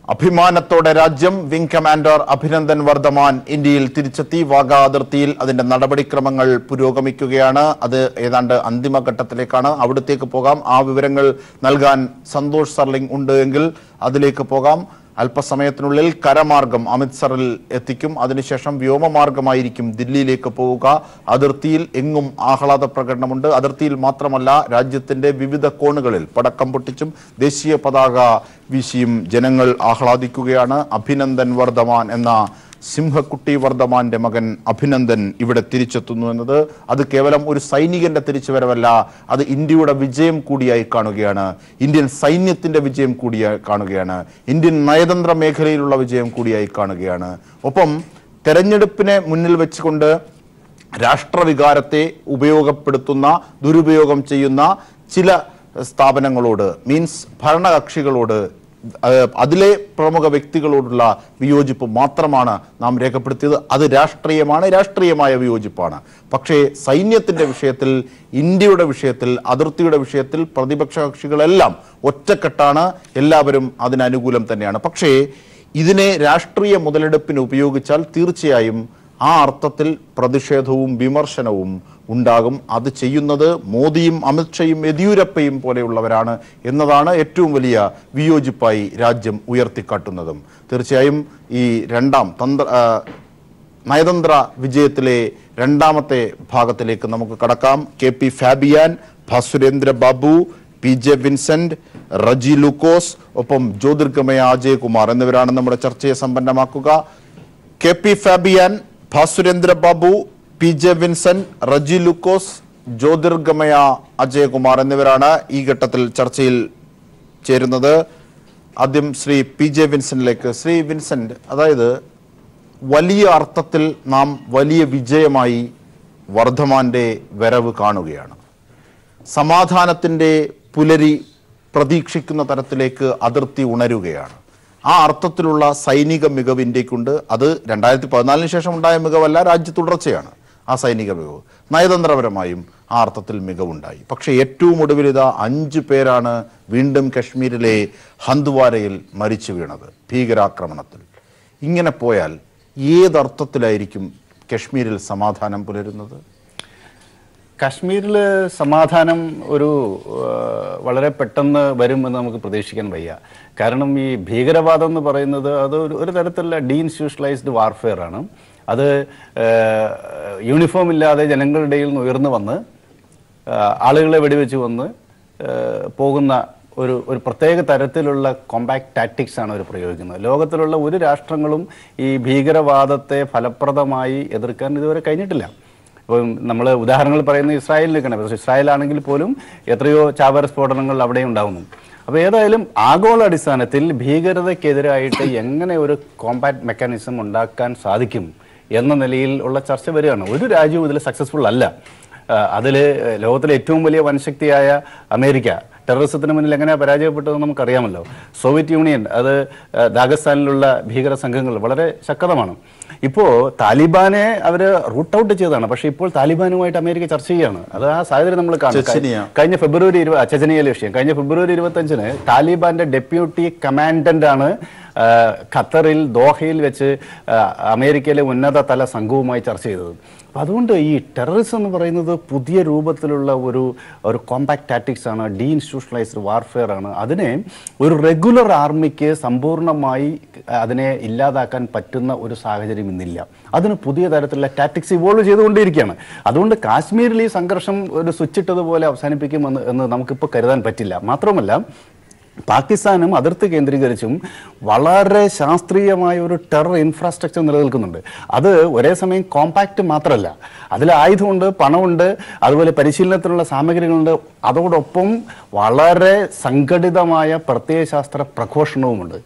അഭിമാനത്തോടെ രാജ്യം wing commander Abhinandan Vardhaman ഇന്ത്യയിൽ തിരിച്ചെത്തി. വാഗ അതിർത്തിയിൽ അതിന്റെ നടപടിക്രമങ്ങൾ പുരോഗമിക്കുകയാണ്. അത് ഏതാണ്ട് അന്തിമഘട്ടത്തിലേക്കാണ്. അവിടത്തേക്ക് പോകാം. ആ വിവരങ്ങൾ നൽകാൻ സന്തോഷ് സർലിംഗ് ഉണ്ട് എങ്കിൽ അതിലേക്ക് പോകാം. അല്പസമയത്തിനുള്ളിൽ കരമാർഗം അമൃത്സറിൽ എത്തിക്കും. അതിനുശേഷം വ്യോമമാർഗമായിരിക്കും ദില്ലിയിലേക്ക് പോവുക. അതിർത്തിയിൽ എങ്ങും ആഹ്ലാദ പ്രകടനമുണ്ട്. അതിർത്തിയിൽ മാത്രമല്ല, രാജ്യത്തിന്റെ വിവിധ കോണുകളിൽ പടക്കം പൊട്ടിച്ചും ദേശീയ പതാക വീശിയും ജനങ്ങൾ ആഹ്ലാദിക്കുകയാണ്. അഭിനന്ദൻ വർദ്ധമാൻ എന്ന സിംഹക്കുട്ടി വർദ്ധമാന്റെ മകൻ അഭിനന്ദൻ ഇവിടെ തിരിച്ചെത്തുന്നു എന്നത് അത് കേവലം ഒരു സൈനികന്റെ തിരിച്ചുവരവല്ല, അത് ഇന്ത്യയുടെ വിജയം കൂടിയായി കാണുകയാണ്. ഇന്ത്യൻ സൈന്യത്തിന്റെ വിജയം കൂടിയായി കാണുകയാണ്. ഇന്ത്യൻ നയതന്ത്ര മേഖലയിലുള്ള വിജയം കൂടിയായി കാണുകയാണ്. ഒപ്പം തെരഞ്ഞെടുപ്പിനെ മുന്നിൽ വെച്ചുകൊണ്ട് രാഷ്ട്രവികാരത്തെ ഉപയോഗപ്പെടുത്തുന്ന, ദുരുപയോഗം ചെയ്യുന്ന ചില സ്ഥാപനങ്ങളോട്, മീൻസ് ഭരണകക്ഷികളോട്, അതിലെ പ്രമുഖ വ്യക്തികളോടുള്ള വിയോജിപ്പ് മാത്രമാണ് നാം രേഖപ്പെടുത്തിയത്. അത് രാഷ്ട്രീയമാണ്, രാഷ്ട്രീയമായ വിയോജിപ്പാണ്. പക്ഷേ സൈന്യത്തിന്റെ വിഷയത്തിൽ, ഇന്ത്യയുടെ വിഷയത്തിൽ, അതിർത്തിയുടെ വിഷയത്തിൽ പ്രതിപക്ഷ കക്ഷികളെല്ലാം ഒറ്റക്കെട്ടാണ്. എല്ലാവരും അതിനനുകൂലം തന്നെയാണ്. പക്ഷേ ഇതിനെ രാഷ്ട്രീയ മുതലെടുപ്പിന് ഉപയോഗിച്ചാൽ തീർച്ചയായും ആ അർത്ഥത്തിൽ പ്രതിഷേധവും വിമർശനവും ഉണ്ടാകും. അത് ചെയ്യുന്നത് മോദിയും അമിത്ഷയും യെദ്യൂരപ്പയും പോലെയുള്ളവരാണ് എന്നതാണ് ഏറ്റവും വലിയ വിയോജിപ്പായി രാജ്യം ഉയർത്തിക്കാട്ടുന്നതും. തീർച്ചയായും ഈ നയതന്ത്ര വിജയത്തിലെ രണ്ടാമത്തെ ഭാഗത്തിലേക്ക് നമുക്ക് കടക്കാം. കെ.പി. ഫാബിയാൻ, ഭാസുരേന്ദ്ര ബാബു, PJ വിൻസെന്റ്, റജി ലൂക്കോസ്, ഒപ്പം ജ്യോതിർഗമയ അജയകുമാർ എന്നിവരാണ് നമ്മുടെ ചർച്ചയെ സമ്പന്നമാക്കുക. കെ.പി. ഫാബിയാൻ, ഭാസുരേന്ദ്ര ബാബു, PJ വിൻസെന്റ്, റജി ലൂക്കോസ്, ജ്യോതിർഗമയ അജയകുമാർ എന്നിവരാണ് ഈ ഘട്ടത്തിൽ ചർച്ചയിൽ ചേരുന്നത്. ആദ്യം ശ്രീ PJ വിൻസെന്റിലേക്ക്. ശ്രീ വിൻസെന്റ്, അതായത് വലിയ അർത്ഥത്തിൽ നാം വലിയ വിജയമായി വർദ്ധമാന്റെ വരവ് കാണുകയാണ്. സമാധാനത്തിന്റെ പുലരി പ്രതീക്ഷിക്കുന്ന തരത്തിലേക്ക് അതിർത്തി ഉണരുകയാണ്. ആ അർത്ഥത്തിലുള്ള സൈനിക മികവ് ഇന്ത്യക്കുണ്ട്. അത് 2014 ശേഷം ഉണ്ടായ മികവല്ല, രാജ്യ തുടർച്ചയാണ് ആ സൈനിക മികവ്. നയതന്ത്രപരമായും ആ അർത്ഥത്തിൽ മികവുണ്ടായി. പക്ഷേ ഏറ്റവും ഒടുവിൽ ഇതാ 5 പേരാണ് വീണ്ടും കശ്മീരിലെ ഹന്ദ്വാരയിൽ മരിച്ചു വീണത് ഭീകരാക്രമണത്തിൽ. ഇങ്ങനെ പോയാൽ ഏതർത്ഥത്തിലായിരിക്കും കശ്മീരിൽ സമാധാനം പുലരുന്നത്? കശ്മീരിൽ സമാധാനം വളരെ പെട്ടെന്ന് വരുമെന്ന് നമുക്ക് പ്രതീക്ഷിക്കാൻ വയ്യ. കാരണം ഈ ഭീകരവാദം എന്ന് പറയുന്നത് അത് ഒരു തരത്തിലുള്ള ഡീഇൻസ്റ്റിറ്റ്യൂഷണലൈസ്ഡ് വാർഫെയർ ആണ്. അത് യൂണിഫോം ഇല്ലാതെ ജനങ്ങളുടെ ഇടയിൽ നിന്ന് ഉയർന്നു വന്ന് ആളുകളെ വെടിവെച്ച് വന്ന് പോകുന്ന ഒരു പ്രത്യേക തരത്തിലുള്ള കോമ്പാക്ട് ടാക്ടിക്സ് ആണ് അവർ പ്രയോഗിക്കുന്നത്. ലോകത്തിലുള്ള ഒരു രാഷ്ട്രങ്ങളും ഈ ഭീകരവാദത്തെ ഫലപ്രദമായി എതിർക്കാൻ ഇതുവരെ കഴിഞ്ഞിട്ടില്ല. ഇപ്പം നമ്മൾ ഉദാഹരണങ്ങൾ പറയുന്നത് ഇസ്രായേലിലേക്കാണ്. പക്ഷേ ഇസ്രായേലാണെങ്കിൽ പോലും എത്രയോ ചാവേർ സ്ഫോടനങ്ങൾ അവിടെ ഉണ്ടാകുന്നു. അപ്പോൾ ഏതായാലും ആഗോളാടിസ്ഥാനത്തിൽ ഭീകരതയ്ക്കെതിരായിട്ട് എങ്ങനെ ഒരു കോമ്പാക്ട് മെക്കാനിസം ഉണ്ടാക്കാൻ സാധിക്കും എന്ന നിലയിൽ ഉള്ള ചർച്ച വരികയാണ്. ഒരു രാജ്യവും ഇതിൽ സക്സസ്ഫുൾ അല്ല. അതിൽ ലോകത്തിലെ ഏറ്റവും വലിയ വൻശക്തിയായ അമേരിക്ക ടെററിസത്തിന് മുന്നിൽ എങ്ങനെയാണ് പരാജയപ്പെട്ടതെന്ന് നമുക്കറിയാമല്ലോ. സോവിയറ്റ് യൂണിയൻ, അത് ദാഗസ്ഥാനിലുള്ള ഭീകര സംഘങ്ങൾ വളരെ ശക്തമാണ്. ഇപ്പോൾ താലിബാനെ അവർ റൂട്ട് ഔട്ട് ചെയ്തതാണ്. പക്ഷേ ഇപ്പോൾ താലിബാനുമായിട്ട് അമേരിക്ക ചർച്ച ചെയ്യുകയാണ്. അത് ആ സാഹചര്യം നമ്മൾ കാണും. കഴിഞ്ഞ ഫെബ്രുവരി ചെച്ചനിയയിലെ വിഷയം, കഴിഞ്ഞ ഫെബ്രുവരി 25-ന് താലിബാന്റെ ഡെപ്യൂട്ടി കമാൻഡന്റ് ആണ് ഖത്തറിൽ ദോഹയിൽ വെച്ച് അമേരിക്കയിലെ ഉന്നത തല സംഘവുമായി ചർച്ച ചെയ്തത്. അപ്പം അതുകൊണ്ട് ഈ ടെററിസം എന്ന് പറയുന്നത് പുതിയ രൂപത്തിലുള്ള ഒരു കോമ്പാക്ട് ടാക്ടിക്സ് ആണ്, ഡീഇൻസ്റ്റിറ്റ്യൂഷണലൈസ്ഡ് വാർഫെയർ ആണ്. അതിനെ ഒരു റെഗുലർ ആർമിക്ക് സമ്പൂർണ്ണമായി അതിനെ ഇല്ലാതാക്കാൻ പറ്റുന്ന ഒരു സാഹചര്യം ഇന്നില്ല. അതിന് പുതിയ തരത്തിലുള്ള ടാക്ടിക്സ് ഇവോൾവ് ചെയ്തുകൊണ്ടിരിക്കുകയാണ്. അതുകൊണ്ട് കാശ്മീരിൽ ഈ സംഘർഷം ഒരു സ്വിച്ചിട്ടതുപോലെ അവസാനിപ്പിക്കുമെന്ന് നമുക്കിപ്പോൾ കരുതാൻ പറ്റില്ല. മാത്രമല്ല, പാകിസ്ഥാനും അതിർത്തി കേന്ദ്രീകരിച്ചും വളരെ ശാസ്ത്രീയമായ ഒരു ടെറർ ഇൻഫ്രാസ്ട്രക്ചർ നിലനിൽക്കുന്നുണ്ട്. അത് ഒരേ സമയം കോമ്പാക്റ്റ് മാത്രമല്ല, അതിൽ ആയുധമുണ്ട്, പണമുണ്ട്, അതുപോലെ പരിശീലനത്തിനുള്ള സാമഗ്രികളുണ്ട്. അതോടൊപ്പം വളരെ സംഘടിതമായ പ്രത്യയശാസ്ത്ര പ്രഘോഷണവുമുണ്ട്.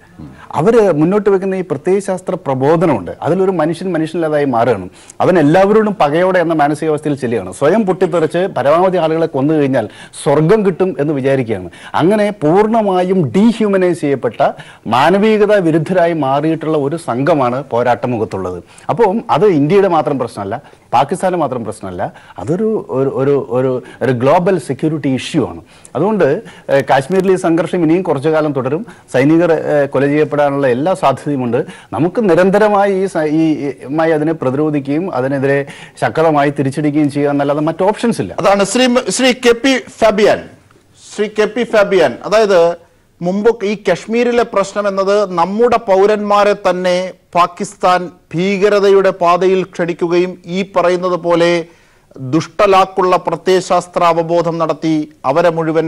അവർ മുന്നോട്ട് വെക്കുന്ന ഈ പ്രത്യയശാസ്ത്ര പ്രബോധനമുണ്ട്. അതിലൊരു മനുഷ്യനില്ലാതായി മാറുകയാണ്. അവൻ എല്ലാവരോടും പകയോടെ എന്ന മാനസികാവസ്ഥയിൽ ചെല്ലുകയാണ്. സ്വയം പൊട്ടിത്തെറിച്ച് പരമാവധി ആളുകളെ കൊന്നു കഴിഞ്ഞാൽ സ്വർഗം കിട്ടും എന്ന് വിചാരിക്കുകയാണ്. അങ്ങനെ പൂർണ്ണമായി പൂർണ്ണമായും ഡീഹ്യൂമനൈസ് ചെയ്യപ്പെട്ട മാനവികത വിരുദ്ധരായി മാറിയിട്ടുള്ള ഒരു സംഘമാണ് പോരാട്ടമുഖത്തുള്ളത്. അപ്പോൾ അത് ഇന്ത്യയുടെ മാത്രം പ്രശ്നമല്ല, പാകിസ്ഥാന് മാത്രം പ്രശ്നമല്ല, അതൊരു ഒരു ഗ്ലോബൽ സെക്യൂരിറ്റി ഇഷ്യൂ ആണ്. അതുകൊണ്ട് കാശ്മീരിൽ ഈ സംഘർഷം ഇനിയും കുറച്ചു കാലം തുടരും. സൈനികർ കൊല ചെയ്യപ്പെടാനുള്ള എല്ലാ സാധ്യതയുമുണ്ട്. നമുക്ക് നിരന്തരമായി അതിനെ പ്രതിരോധിക്കുകയും അതിനെതിരെ ശക്തമായി തിരിച്ചടിക്കുകയും ചെയ്യുക എന്നല്ലാതെ മറ്റ് ഓപ്ഷൻസ് ഇല്ല. അതാണ് ശ്രീ കെ പി ഫാബിയൻ, അതായത് മുമ്പ് ഈ കശ്മീരിലെ പ്രശ്നം എന്നത് നമ്മുടെ പൗരന്മാരെ തന്നെ പാകിസ്ഥാൻ ഭീകരതയുടെ പാതയിൽ ക്ഷണിക്കുകയും ഈ പറയുന്നത് പോലെ ദുഷ്ടലാക്കുള്ള പ്രത്യയശാസ്ത്ര അവബോധം നടത്തി അവരെ മുഴുവൻ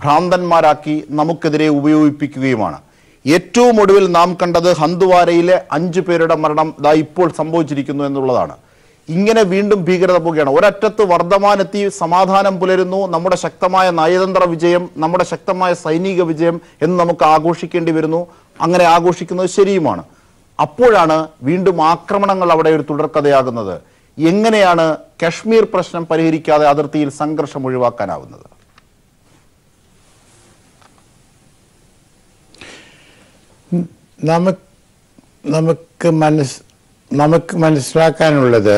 ഭ്രാന്തന്മാരാക്കി നമുക്കെതിരെ ഉപയോഗിപ്പിക്കുകയുമാണ്. ഏറ്റവും ഒടുവിൽ നാം കണ്ടത് ഹന്ദുവാരയിലെ 5 പേരുടെ മരണം ഇപ്പോൾ സംഭവിച്ചിരിക്കുന്നു എന്നുള്ളതാണ്. ഇങ്ങനെ വീണ്ടും ഭീകരത പോവുകയാണ്. ഒരറ്റത്ത് വർദ്ധമാനെത്തി സമാധാനം പുലരുന്നു, നമ്മുടെ ശക്തമായ നയതന്ത്ര വിജയം, നമ്മുടെ ശക്തമായ സൈനിക വിജയം എന്ന് നമുക്ക് ആഘോഷിക്കേണ്ടി വരുന്നു. അങ്ങനെ ആഘോഷിക്കുന്നത് ശരിയുമാണ്. അപ്പോഴാണ് വീണ്ടും ആക്രമണങ്ങൾ അവിടെ ഒരു തുടർക്കഥയാകുന്നത്. എങ്ങനെയാണ് കശ്മീർ പ്രശ്നം പരിഹരിക്കാതെ അതിർത്തിയിൽ സംഘർഷം ഒഴിവാക്കാനാവുന്നത്? നമുക്ക് മനസ്സിലാക്കാനുള്ളത്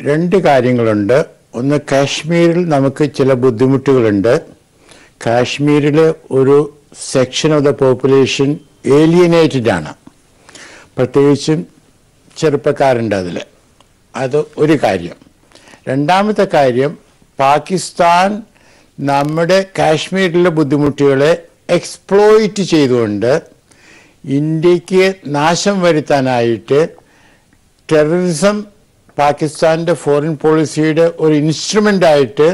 2 കാര്യങ്ങളുണ്ട്. ഒന്ന്, കാശ്മീരിൽ നമുക്ക് ചില ബുദ്ധിമുട്ടുകളുണ്ട്. കാശ്മീരിൽ ഒരു section of the population alienated ആണ്, പ്രത്യേകിച്ചും ചെറുപ്പക്കാരുണ്ട് അതിൽ. അത് ഒരു കാര്യം. രണ്ടാമത്തെ കാര്യം, പാകിസ്ഥാൻ നമ്മുടെ കാശ്മീരിലെ ബുദ്ധിമുട്ടുകളെ എക്സ്പ്ലോയിറ്റ് ചെയ്തുകൊണ്ട് ഇന്ത്യക്ക് നാശം വരുത്താനായിട്ട് ടെററിസം പാകിസ്ഥാൻ്റെ ഫോറിൻ പോളിസിയുടെ ഒരു ഇൻസ്ട്രുമെൻ്റായിട്ട്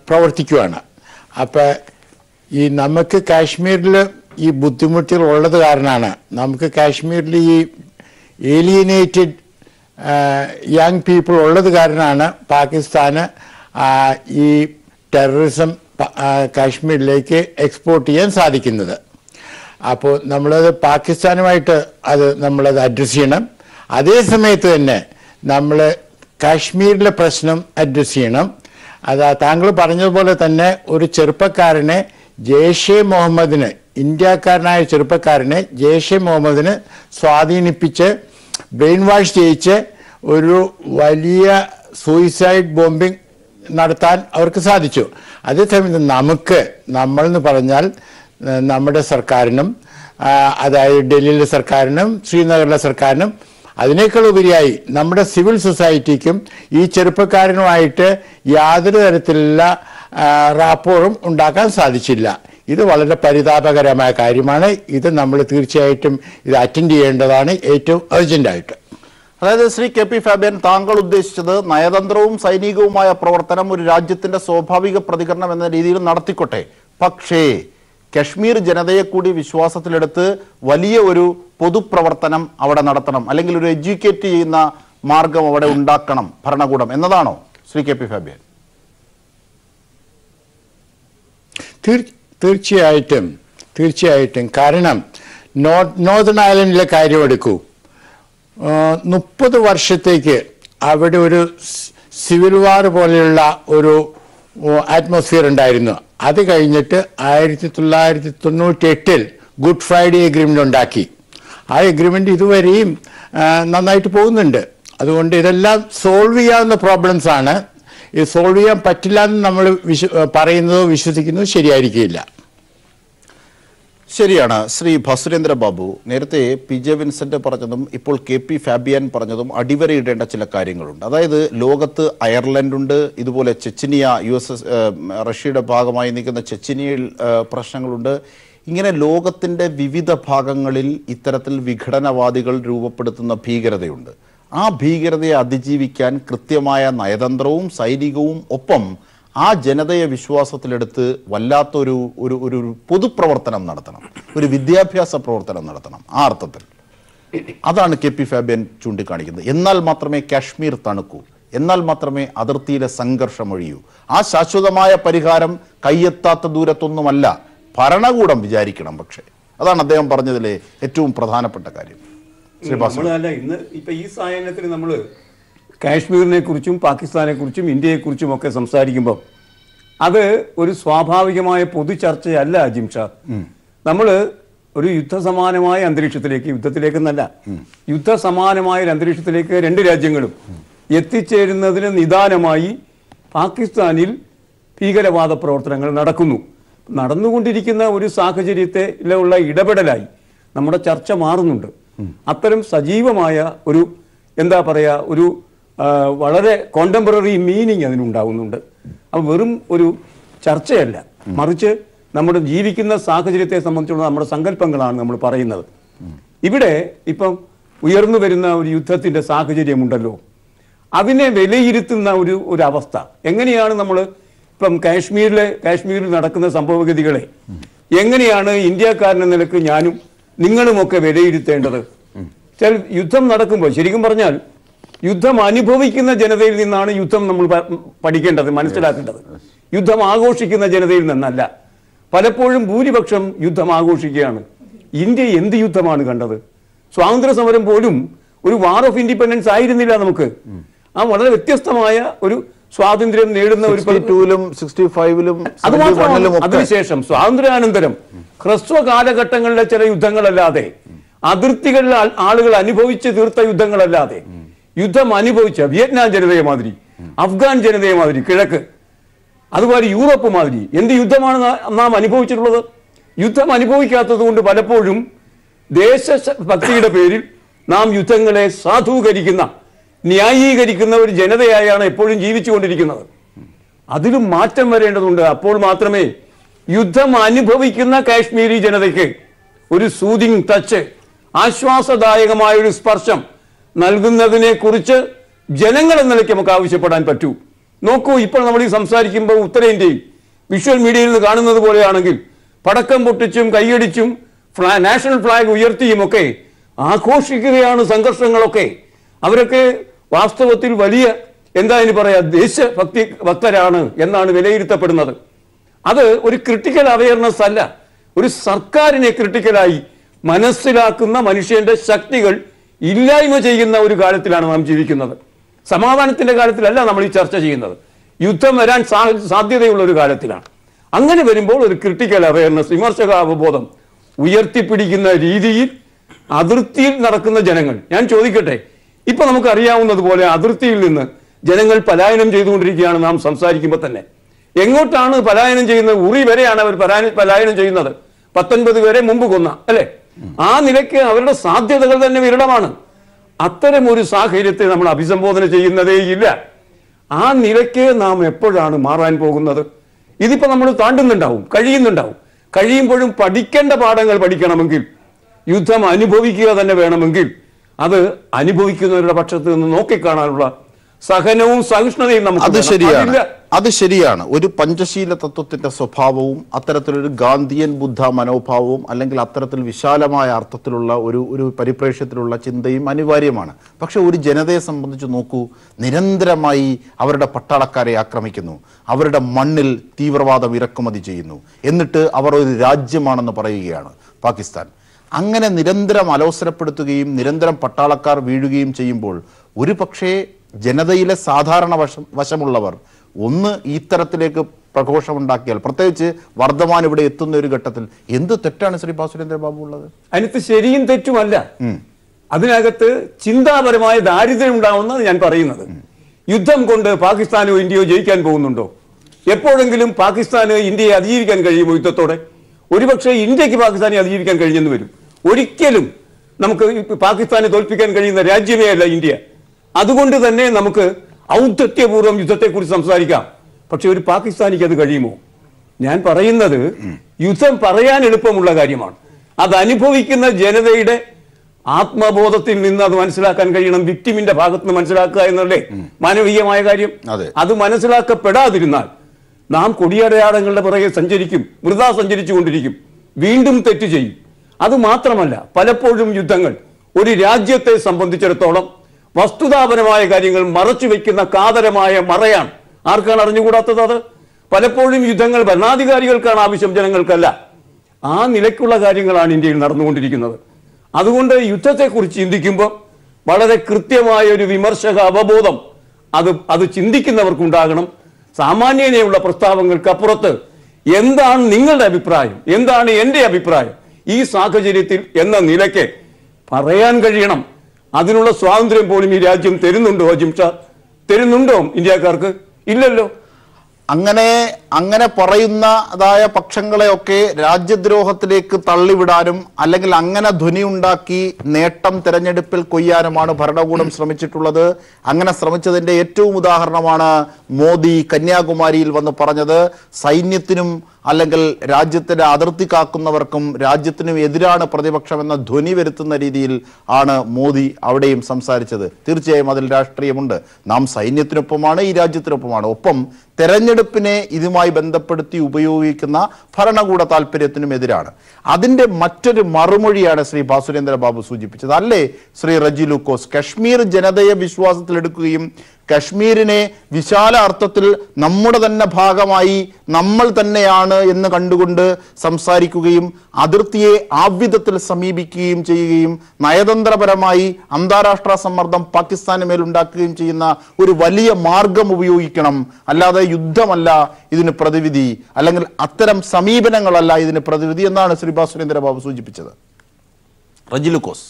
പ്രവർത്തിക്കുകയാണ്. അപ്പം ഈ നമുക്ക് കാശ്മീരിൽ ഈ ബുദ്ധിമുട്ടുകൾ ഉള്ളത് കാരണമാണ്, നമുക്ക് കാശ്മീരിൽ ഈ ഏലിയനേറ്റഡ് യങ് പീപ്പിൾ ഉള്ളത് കാരണമാണ് പാകിസ്ഥാന് ഈ ടെററിസം കാശ്മീരിലേക്ക് എക്സ്പോർട്ട് ചെയ്യാൻ സാധിക്കുന്നത്. അപ്പോൾ നമ്മളത് പാകിസ്ഥാനുമായിട്ട് നമ്മളത് അഡ്രസ്സ് ചെയ്യണം. അതേ സമയത്ത് തന്നെ നമ്മൾ കാശ്മീരിലെ പ്രശ്നം അഡ്രസ്സ് ചെയ്യണം. താങ്കൾ പറഞ്ഞതുപോലെ തന്നെ ഒരു ചെറുപ്പക്കാരനെ ജെയ്ഷെ മുഹമ്മദിന്, ഇന്ത്യക്കാരനായ ചെറുപ്പക്കാരനെ ജെയ്ഷെ മുഹമ്മദിന് സ്വാധീനിപ്പിച്ച് ബ്രെയിൻ വാഷ് ചെയ്യിച്ച് ഒരു വലിയ സൂയിസൈഡ് ബോംബിംഗ് നടത്താൻ അവർക്ക് സാധിച്ചു. അതേസമയം നമ്മളെന്ന് പറഞ്ഞാൽ നമ്മുടെ സർക്കാരിനും, അതായത് ഡൽഹിയിലെ സർക്കാരിനും ശ്രീനഗറിലെ സർക്കാരിനും അതിനേക്കാൾ ഉപരിയായി നമ്മുടെ സിവിൽ സൊസൈറ്റിക്കും ഈ ചെറുപ്പക്കാരനുമായിട്ട് യാതൊരു തരത്തിലുള്ള റാപ്പോറും ഉണ്ടാക്കാൻ സാധിച്ചില്ല. ഇത് വളരെ പരിതാപകരമായ കാര്യമാണ്. ഇത് നമ്മൾ തീർച്ചയായിട്ടും ഇത് അറ്റൻഡ് ചെയ്യേണ്ടതാണ് ഏറ്റവും അർജന്റായിട്ട്. അതായത് ശ്രീ കെ പി ഫാബിയൻ, താങ്കൾ ഉദ്ദേശിച്ചത് നയതന്ത്രവും സൈനികവുമായ പ്രവർത്തനം ഒരു രാജ്യത്തിന്റെ സ്വാഭാവിക പ്രതികരണം എന്ന രീതിയിൽ നടത്തിക്കൊട്ടെ, പക്ഷേ കശ്മീർ ജനതയെ കൂടി വിശ്വാസത്തിലെടുത്ത് വലിയ ഒരു പൊതുപ്രവർത്തനം അവിടെ നടത്തണം, അല്ലെങ്കിൽ ഒരു എഡ്യൂക്കേറ്റ് ചെയ്യുന്ന മാർഗം അവിടെ ഉണ്ടാക്കണം ഭരണകൂടം എന്നതാണോ ശ്രീ കെ പി ഫാബിയൻ? തീർച്ചയായിട്ടും. കാരണം നോർത്തേൺ ഐലൻഡിലെ കാര്യം എടുക്കൂ. 30 വർഷത്തേക്ക് അവിടെ ഒരു സിവിൽ വാർ പോലെയുള്ള ഒരു അറ്റ്മോസ്ഫിയർ ഉണ്ടായിരുന്നു. അത് കഴിഞ്ഞിട്ട് 1998 ഗുഡ് ഫ്രൈഡേ എഗ്രിമെൻ്റ് ഉണ്ടാക്കി. ആ എഗ്രിമെൻ്റ് ഇതുവരെയും നന്നായിട്ട് പോകുന്നുണ്ട്. അതുകൊണ്ട് ഇതെല്ലാം സോൾവ് ചെയ്യാവുന്ന പ്രോബ്ലംസ് ആണ്. ഇത് സോൾവ് ചെയ്യാൻ പറ്റില്ല എന്ന് നമ്മൾ പറയുന്നതോ വിശ്വസിക്കുന്നതോ ശരിയായിരിക്കില്ല. ശരിയാണ്. ശ്രീ ഭാസുരേന്ദ്ര ബാബു, നേരത്തെ പി ജെ വിൻസെന്റ് പറഞ്ഞതും ഇപ്പോൾ കെ പി ഫാബിയൻ പറഞ്ഞതും അടിവരയിടേണ്ട ചില കാര്യങ്ങളുണ്ട്. അതായത് ലോകത്ത് അയർലൻഡുണ്ട്, ഇതുപോലെ ചെച്ചിനിയ, റഷ്യയുടെ ഭാഗമായി നിൽക്കുന്ന ചെച്ചിനിയയിൽ പ്രശ്നങ്ങളുണ്ട്. ഇങ്ങനെ ലോകത്തിൻ്റെ വിവിധ ഭാഗങ്ങളിൽ ഇത്തരത്തിൽ വിഘടനവാദികൾ രൂപപ്പെടുത്തുന്ന ഭീകരതയുണ്ട്. ആ ഭീകരതയെ അതിജീവിക്കാൻ കൃത്യമായ നയതന്ത്രവും സൈനികവും ഒപ്പം ആ ജനതയെ വിശ്വാസത്തിലെടുത്ത് വല്ലാത്തൊരു ഒരു ഒരു പൊതുപ്രവർത്തനം നടത്തണം, ഒരു വിദ്യാഭ്യാസ പ്രവർത്തനം നടത്തണം. ആ അർത്ഥത്തിൽ അതാണ് കെ പി ഫാബിയൻ ചൂണ്ടിക്കാണിക്കുന്നത്. എന്നാൽ മാത്രമേ കാശ്മീർ തണുക്കൂ, എന്നാൽ മാത്രമേ അതിർത്തിയിലെ സംഘർഷം ഒഴിയൂ. ആ ശാശ്വതമായ പരിഹാരം കയ്യെത്താത്ത ദൂരത്തൊന്നുമല്ല, ഭരണകൂടം വിചാരിക്കണം. പക്ഷേ അതാണ് അദ്ദേഹം പറഞ്ഞതിലെ ഏറ്റവും പ്രധാനപ്പെട്ട കാര്യം. നമ്മളല്ല ഇന്ന് ഇപ്പൊ ഈ സായാഹ്നത്തിൽ നമ്മൾ കാശ്മീരിനെ കുറിച്ചും പാകിസ്ഥാനെ കുറിച്ചും ഇന്ത്യയെക്കുറിച്ചും ഒക്കെ സംസാരിക്കുമ്പോൾ അത് ഒരു സ്വാഭാവികമായ പൊതു ചർച്ചയല്ല ജിംഷാദ്. നമ്മൾ ഒരു യുദ്ധസമാനമായ അന്തരീക്ഷത്തിലേക്ക്, യുദ്ധത്തിലേക്കെന്നല്ല, യുദ്ധസമാനമായ ഒരു അന്തരീക്ഷത്തിലേക്ക് രണ്ട് രാജ്യങ്ങളും എത്തിച്ചേരുന്നതിന് നിദാനമായി പാകിസ്ഥാനിൽ ഭീകരവാദ പ്രവർത്തനങ്ങൾ നടന്നുകൊണ്ടിരിക്കുന്ന ഒരു സാഹചര്യത്തിലുള്ള ഇടപെടലായി നമ്മുടെ ചർച്ച മാറുന്നുണ്ട്. അത്തരം സജീവമായ ഒരു എന്താ പറയുക, ഒരു വളരെ കോണ്ടംപററി മീനിങ് അതിനുണ്ടാവുന്നുണ്ട്. അപ്പോൾ വെറും ഒരു ചർച്ചയല്ല, മറിച്ച് നമ്മുടെ ജീവിക്കുന്ന സാഹചര്യത്തെ സംബന്ധിച്ചുള്ള നമ്മുടെ സങ്കല്പങ്ങളാണ് നമ്മൾ പറയുന്നത്. ഇവിടെ ഇപ്പം ഉയർന്നു വരുന്ന ഒരു യുദ്ധത്തിൻ്റെ സാഹചര്യമുണ്ടല്ലോ, അതിനെ വിലയിരുത്തുന്ന ഒരു അവസ്ഥ എങ്ങനെയാണ് നമ്മൾ ഇപ്പം കാശ്മീരിൽ നടക്കുന്ന സംഭവഗതികളെ എങ്ങനെയാണ് ഇന്ത്യക്കാരനെന്ന നിലക്ക് ഞാനും നിങ്ങളുമൊക്കെ വിലയിരുത്തേണ്ടത്? യുദ്ധം നടക്കുമ്പോൾ ശരിക്കും പറഞ്ഞാൽ യുദ്ധം അനുഭവിക്കുന്ന ജനതയിൽ നിന്നാണ് യുദ്ധം നമ്മൾ പഠിക്കേണ്ടത്, മനസ്സിലാക്കേണ്ടത്. യുദ്ധം ആഘോഷിക്കുന്ന ജനതയിൽ നിന്നല്ല. പലപ്പോഴും ഭൂരിപക്ഷം യുദ്ധം ആഘോഷിക്കുകയാണ്. ഇന്ത്യ എന്ത് യുദ്ധമാണ് കണ്ടത്? സ്വാതന്ത്ര്യ സമരം പോലും ഒരു വാർ ഓഫ് ഇൻഡിപെൻഡൻസ് ആയിരുന്നില്ല നമുക്ക്. ആ വളരെ വ്യത്യസ്തമായ ഒരു സ്വാതന്ത്ര്യം നേടുന്ന ഒരു അത് മാത്രമല്ല, അതിനുശേഷം സ്വാതന്ത്ര്യാനന്തരം ഹ്രസ്വ കാലഘട്ടങ്ങളിലെ ചില യുദ്ധങ്ങളല്ലാതെ, അതിർത്തികളിൽ ആളുകൾ അനുഭവിച്ച് തീർത്ത യുദ്ധങ്ങളല്ലാതെ, യുദ്ധം അനുഭവിച്ച വിയറ്റ്നാം ജനതയെ മാതിരി, അഫ്ഗാൻ ജനതയെ മാതിരി, കിഴക്ക്, അതുപോലെ യൂറോപ്പ് മാതിരി എന്ത് യുദ്ധമാണ് നാം അനുഭവിച്ചിട്ടുള്ളത്? യുദ്ധം അനുഭവിക്കാത്തത് കൊണ്ട് പലപ്പോഴും ദേശഭക്തിയുടെ പേരിൽ നാം യുദ്ധങ്ങളെ സാധൂകരിക്കുന്ന, ന്യായീകരിക്കുന്ന ഒരു ജനതയായാണ് എപ്പോഴും ജീവിച്ചുകൊണ്ടിരിക്കുന്നത്. അതിലും മാറ്റം വരേണ്ടതുണ്ട്. അപ്പോൾ മാത്രമേ യുദ്ധം അനുഭവിക്കുന്ന കാശ്മീരി ജനതയ്ക്ക് ഒരു സൂതിങ് ടച്ച്, ആശ്വാസദായകമായ ഒരു സ്പർശം നൽകുന്നതിനെ കുറിച്ച് ജനങ്ങൾ എന്ന നിലയ്ക്ക് നമുക്ക് ആവശ്യപ്പെടാൻ പറ്റൂ. നോക്കൂ, ഇപ്പോൾ നമ്മൾ ഈ സംസാരിക്കുമ്പോൾ ഉത്തരേന്ത്യയിൽ വിഷ്വൽ മീഡിയയിൽ നിന്ന് കാണുന്നത് പോലെയാണെങ്കിൽ പടക്കം പൊട്ടിച്ചും കൈയടിച്ചും നാഷണൽ ഫ്ലാഗ് ഉയർത്തിയും ഒക്കെ ആഘോഷിക്കുകയാണ് സംഘർഷങ്ങളൊക്കെ. അവരൊക്കെ വാസ്തവത്തിൽ വലിയ എന്താ ഇനി പറയാ, ദേശഭക്തി ഭക്തരാണ് എന്നാണ് വിലയിരുത്തപ്പെടുന്നത്. അത് ഒരു ക്രിട്ടിക്കൽ അവയർനെസ് അല്ല, ഒരു സർക്കാരിനെ ക്രിട്ടിക്കലായി മനസ്സിലാക്കുന്ന മനുഷ്യന്റെ ശക്തികൾ ഇല്ലായ്മ ചെയ്യുന്ന ഒരു കാലത്തിലാണ് നാം ജീവിക്കുന്നത്. സമാധാനത്തിന്റെ കാലത്തിലല്ല നമ്മൾ ഈ ചർച്ച ചെയ്യുന്നത്, യുദ്ധം വരാൻ സാധ്യതയുള്ള ഒരു കാലത്തിലാണ്. അങ്ങനെ വരുമ്പോൾ ഒരു ക്രിട്ടിക്കൽ അവയർനെസ്, വിമർശകാവബോധം ഉയർത്തിപ്പിടിക്കുന്ന രീതിയിൽ അതിർത്തിയിൽ നടക്കുന്ന ജനങ്ങൾ, ഞാൻ ചോദിക്കട്ടെ, ഇപ്പൊ നമുക്ക് അറിയാവുന്നതുപോലെ അതിർത്തിയിൽ നിന്ന് ജനങ്ങൾ പലായനം ചെയ്തുകൊണ്ടിരിക്കുകയാണ്. നാം സംസാരിക്കുമ്പോൾ തന്നെ എങ്ങോട്ടാണ് പലായനം ചെയ്യുന്നത്? ഉറി വരെയാണ് അവർ പലായനം ചെയ്യുന്നത്. 19 പേരെ മുമ്പ് കൊന്ന, അല്ലെ? ആ നിലയ്ക്ക് അവരുടെ സാധ്യതകൾ തന്നെ വിരളമാണ്. അത്തരം ഒരു സാഹചര്യത്തെ നമ്മൾ അഭിസംബോധന ചെയ്യുന്നതേയില്ല. ആ നിലയ്ക്ക് നാം എപ്പോഴാണ് മാറാൻ പോകുന്നത്? ഇതിപ്പോ നമ്മൾ കഴിയുമ്പോഴും പഠിക്കേണ്ട പാഠങ്ങൾ പഠിക്കണമെങ്കിൽ, യുദ്ധം അനുഭവിക്കുക തന്നെ വേണമെങ്കിൽ, അത് അനുഭവിക്കുന്നവരുടെ പക്ഷത്ത് നിന്ന് നോക്കിക്കാണാനുള്ള സഹനവും സഹിഷ്ണുതയും നമുക്ക്. അത് ശരിയാണ്. ഒരു പഞ്ചശീല തത്വത്തിന്റെ സ്വഭാവവും അത്തരത്തിലൊരു ഗാന്ധിയൻ ബുദ്ധ മനോഭാവവും അല്ലെങ്കിൽ അത്തരത്തിൽ വിശാലമായ അർത്ഥത്തിലുള്ള ഒരു പരിപ്രേക്ഷ്യത്തിലുള്ള ചിന്തയും അനിവാര്യമാണ്. പക്ഷെ ഒരു ജനതയെ സംബന്ധിച്ച് നോക്കൂ, നിരന്തരമായി അവരുടെ പട്ടാളക്കാരെ ആക്രമിക്കുന്നു, അവരുടെ മണ്ണിൽ തീവ്രവാദം ഇറക്കുമതി ചെയ്യുന്നു, എന്നിട്ട് അവർ ഒരു രാജ്യമാണെന്ന് പറയുകയാണ് പാകിസ്ഥാൻ. അങ്ങനെ നിരന്തരം അലോസരപ്പെടുത്തുകയും നിരന്തരം പട്ടാളക്കാർ വീഴുകയും ചെയ്യുമ്പോൾ ഒരു പക്ഷേ ജനതയിലെ സാധാരണ വശമുള്ളവർ ഒന്ന് ഇത്തരത്തിലേക്ക് പ്രഘോഷമുണ്ടാക്കിയാൽ, പ്രത്യേകിച്ച് വർദ്ധമാൻ ഇവിടെ എത്തുന്ന ഒരു ഘട്ടത്തിൽ എന്ത് തെറ്റാണ് ശ്രീ സുരേന്ദ്ര ബാബു ഉള്ളത്? അതിനകത്ത് ശരിയും തെറ്റുമല്ല, അതിനകത്ത് ചിന്താപരമായ ദാരിദ്ര്യം ഉണ്ടാവുന്നത് ഞാൻ പറയുന്നത്. യുദ്ധം കൊണ്ട് പാകിസ്ഥാനോ ഇന്ത്യയോ ജയിക്കാൻ പോകുന്നുണ്ടോ? എപ്പോഴെങ്കിലും പാകിസ്ഥാന് ഇന്ത്യയെ അതിജീവിക്കാൻ കഴിയുമോ യുദ്ധത്തോടെ? ഒരുപക്ഷെ ഇന്ത്യക്ക് പാകിസ്ഥാനെ അതിജീവിക്കാൻ കഴിഞ്ഞെന്ന് വരും. ഒരിക്കലും നമുക്ക് പാകിസ്ഥാനെ തോൽപ്പിക്കാൻ കഴിയുന്ന രാജ്യമേ അല്ല ഇന്ത്യ. അതുകൊണ്ട് തന്നെ നമുക്ക് ഔദ്ധത്യപൂർവ്വം യുദ്ധത്തെക്കുറിച്ച് സംസാരിക്കാം. പക്ഷെ ഒരു പാകിസ്ഥാനിക്ക് അത് കഴിയുമോ? ഞാൻ പറയുന്നത് യുദ്ധം പറയാൻ എളുപ്പമുള്ള കാര്യമാണ്. അത് അനുഭവിക്കുന്ന ജനതയുടെ ആത്മബോധത്തിൽ നിന്ന് അത് മനസ്സിലാക്കാൻ കഴിയണം. വിക്ടിമിന്റെ ഭാഗത്ത് നിന്ന് മനസ്സിലാക്കുക എന്നല്ലേ മാനവീയമായ കാര്യം. അത് മനസ്സിലാക്കപ്പെടാതിരുന്നാൽ നാം കൊടിയടയാളങ്ങളുടെ പുറകെ വൃഥാ സഞ്ചരിച്ചുകൊണ്ടിരിക്കും, വീണ്ടും തെറ്റ് ചെയ്യും. അത് മാത്രമല്ല, പലപ്പോഴും യുദ്ധങ്ങൾ ഒരു രാജ്യത്തെ സംബന്ധിച്ചിടത്തോളം വസ്തുതാപരമായ കാര്യങ്ങൾ മറച്ചു വെക്കുന്ന കാതരമായ മറയാണ്. ആർക്കാണ് അറിഞ്ഞുകൂടാത്തത്? അത് പലപ്പോഴും യുദ്ധങ്ങൾ ഭരണാധികാരികൾക്കാണ് ആവശ്യം, ജനങ്ങൾക്കല്ല. ആ നിലയ്ക്കുള്ള കാര്യങ്ങളാണ് ഇന്ത്യയിൽ നടന്നുകൊണ്ടിരിക്കുന്നത്. അതുകൊണ്ട് യുദ്ധത്തെക്കുറിച്ച് ചിന്തിക്കുമ്പോൾ വളരെ കൃത്യമായ ഒരു വിമർശക അവബോധം അത് ചിന്തിക്കുന്നവർക്കുണ്ടാകണം. സാമാന്യതയുള്ള പ്രസ്താവങ്ങൾക്ക് അപ്പുറത്ത് എന്താണ് നിങ്ങളുടെ അഭിപ്രായം, എന്താണ് എൻ്റെ അഭിപ്രായം ഈ സാഹചര്യത്തിൽ എന്ന നിലയ്ക്ക് പറയാൻ കഴിയണം. അതിനുള്ള സ്വാതന്ത്ര്യം പോലും ഈ രാജ്യം തരുന്നുണ്ടോ അജിം ഷാ? തരുന്നുണ്ടോ ഇന്ത്യക്കാർക്ക്? ഇല്ലല്ലോ. അങ്ങനെ പറയുന്നതായ പക്ഷങ്ങളെയൊക്കെ രാജ്യദ്രോഹത്തിലേക്ക് തള്ളിവിടാനും അല്ലെങ്കിൽ അങ്ങനെ ധ്വനി ഉണ്ടാക്കി നേട്ടം തെരഞ്ഞെടുപ്പിൽ കൊയ്യാനുമാണ് ഭരണകൂടം ശ്രമിച്ചിട്ടുള്ളത്. അങ്ങനെ ശ്രമിച്ചതിന്റെ ഏറ്റവും ഉദാഹരണമാണ് മോദി കന്യാകുമാരിയിൽ വന്ന് പറഞ്ഞത്. സൈന്യത്തിനും അല്ലെങ്കിൽ രാജ്യത്തിന്റെ അതിർത്തി കാക്കുന്നവർക്കും രാജ്യത്തിനും എതിരാണ് പ്രതിപക്ഷം എന്ന ധ്വനി വരുത്തുന്ന രീതിയിൽ ആണ് മോദി അവിടെയും സംസാരിച്ചത്. തീർച്ചയായും അതിൽ രാഷ്ട്രീയമുണ്ട്. നാം സൈന്യത്തിനൊപ്പമാണ്, ഈ രാജ്യത്തിനൊപ്പമാണ്. ഒപ്പം തെരഞ്ഞെടുപ്പിനെ ഇതുമായി ബന്ധപ്പെടുത്തി ഉപയോഗിക്കുന്ന ഭരണകൂട താല്പര്യത്തിനും എതിരാണ്. അതിന്റെ മറ്റൊരു മറുമൊഴിയാണ് ശ്രീ ഭാസുരേന്ദ്ര ബാബു സൂചിപ്പിച്ചത്. അല്ലേ ശ്രീ റജി ലൂക്കോസ്? കശ്മീർ ജനതയെ വിശ്വാസത്തിലെടുക്കുകയും കശ്മീരിനെ വിശാല അർത്ഥത്തിൽ നമ്മുടെ തന്നെ ഭാഗമായി നമ്മൾ തന്നെയാണ് എന്ന് കണ്ടുകൊണ്ട് സംസാരിക്കുകയും അതിർത്തിയെ ആവിധത്തിൽ സമീപിക്കുകയും ചെയ്യുകയും നയതന്ത്രപരമായി അന്താരാഷ്ട്ര സമ്മർദ്ദം പാകിസ്ഥാന് മേലുണ്ടാക്കുകയും ചെയ്യുന്ന ഒരു വലിയ മാർഗം ഉപയോഗിക്കണം. അല്ലാതെ യുദ്ധമല്ല ഇതിന് പ്രതിവിധി, അല്ലെങ്കിൽ അത്തരം സമീപനങ്ങളല്ല ഇതിന് പ്രതിവിധി എന്നാണ് ശ്രീ ഭാസുരേന്ദ്ര ബാബു സൂചിപ്പിച്ചത്. റജി ലൂക്കോസ്.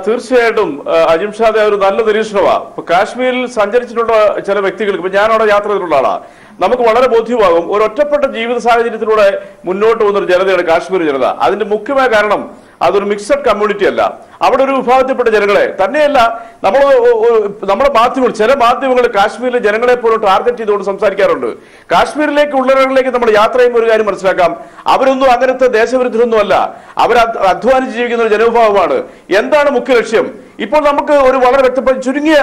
തീർച്ചയായിട്ടും അജിം ഷാദെ ഒരു നല്ല നിരീക്ഷണമാണ്. ഇപ്പൊ കാശ്മീരിൽ സഞ്ചരിച്ചിട്ടുള്ള ചില വ്യക്തികൾക്ക്, ഇപ്പൊ ഞാനവിടെ യാത്ര ചെയ്തിട്ടുള്ള ആളാണ്, നമുക്ക് വളരെ ബോധ്യമാകും ഒരു ഒറ്റപ്പെട്ട ജീവിത സാഹചര്യത്തിലൂടെ മുന്നോട്ട് പോകുന്ന ഒരു ജനതയാണ് കാശ്മീർ ജനത. അതിന്റെ മുഖ്യമായ കാരണം അതൊരു മിക്സഡ് കമ്മ്യൂണിറ്റി അല്ല. അവിടെ ഒരു വിഭാഗത്തിൽപ്പെട്ട ജനങ്ങളെ തന്നെയല്ല, നമ്മുടെ മാധ്യമങ്ങൾ, ചില മാധ്യമങ്ങൾ കാശ്മീരിലെ ജനങ്ങളെ പോലും ടാർഗറ്റ് ചെയ്തുകൊണ്ട് സംസാരിക്കാറുണ്ട്. കാശ്മീരിലേക്ക് ഉള്ളവരിലേക്ക് നമ്മൾ യാത്ര ചെയ്യുമ്പോൾ ഒരു കാര്യം മനസ്സിലാക്കാം, അവരൊന്നും അങ്ങനത്തെ ദേശവിരുദ്ധരൊന്നും അല്ല. അവർ അധ്വാനിച്ച് ജീവിക്കുന്ന ഒരു ജനവിഭാഗമാണ്. എന്താണ് മുഖ്യ ലക്ഷ്യം? ഇപ്പോൾ നമുക്ക് ഒരു വളരെ വ്യക്തപ്പെട്ട ചുരുങ്ങിയ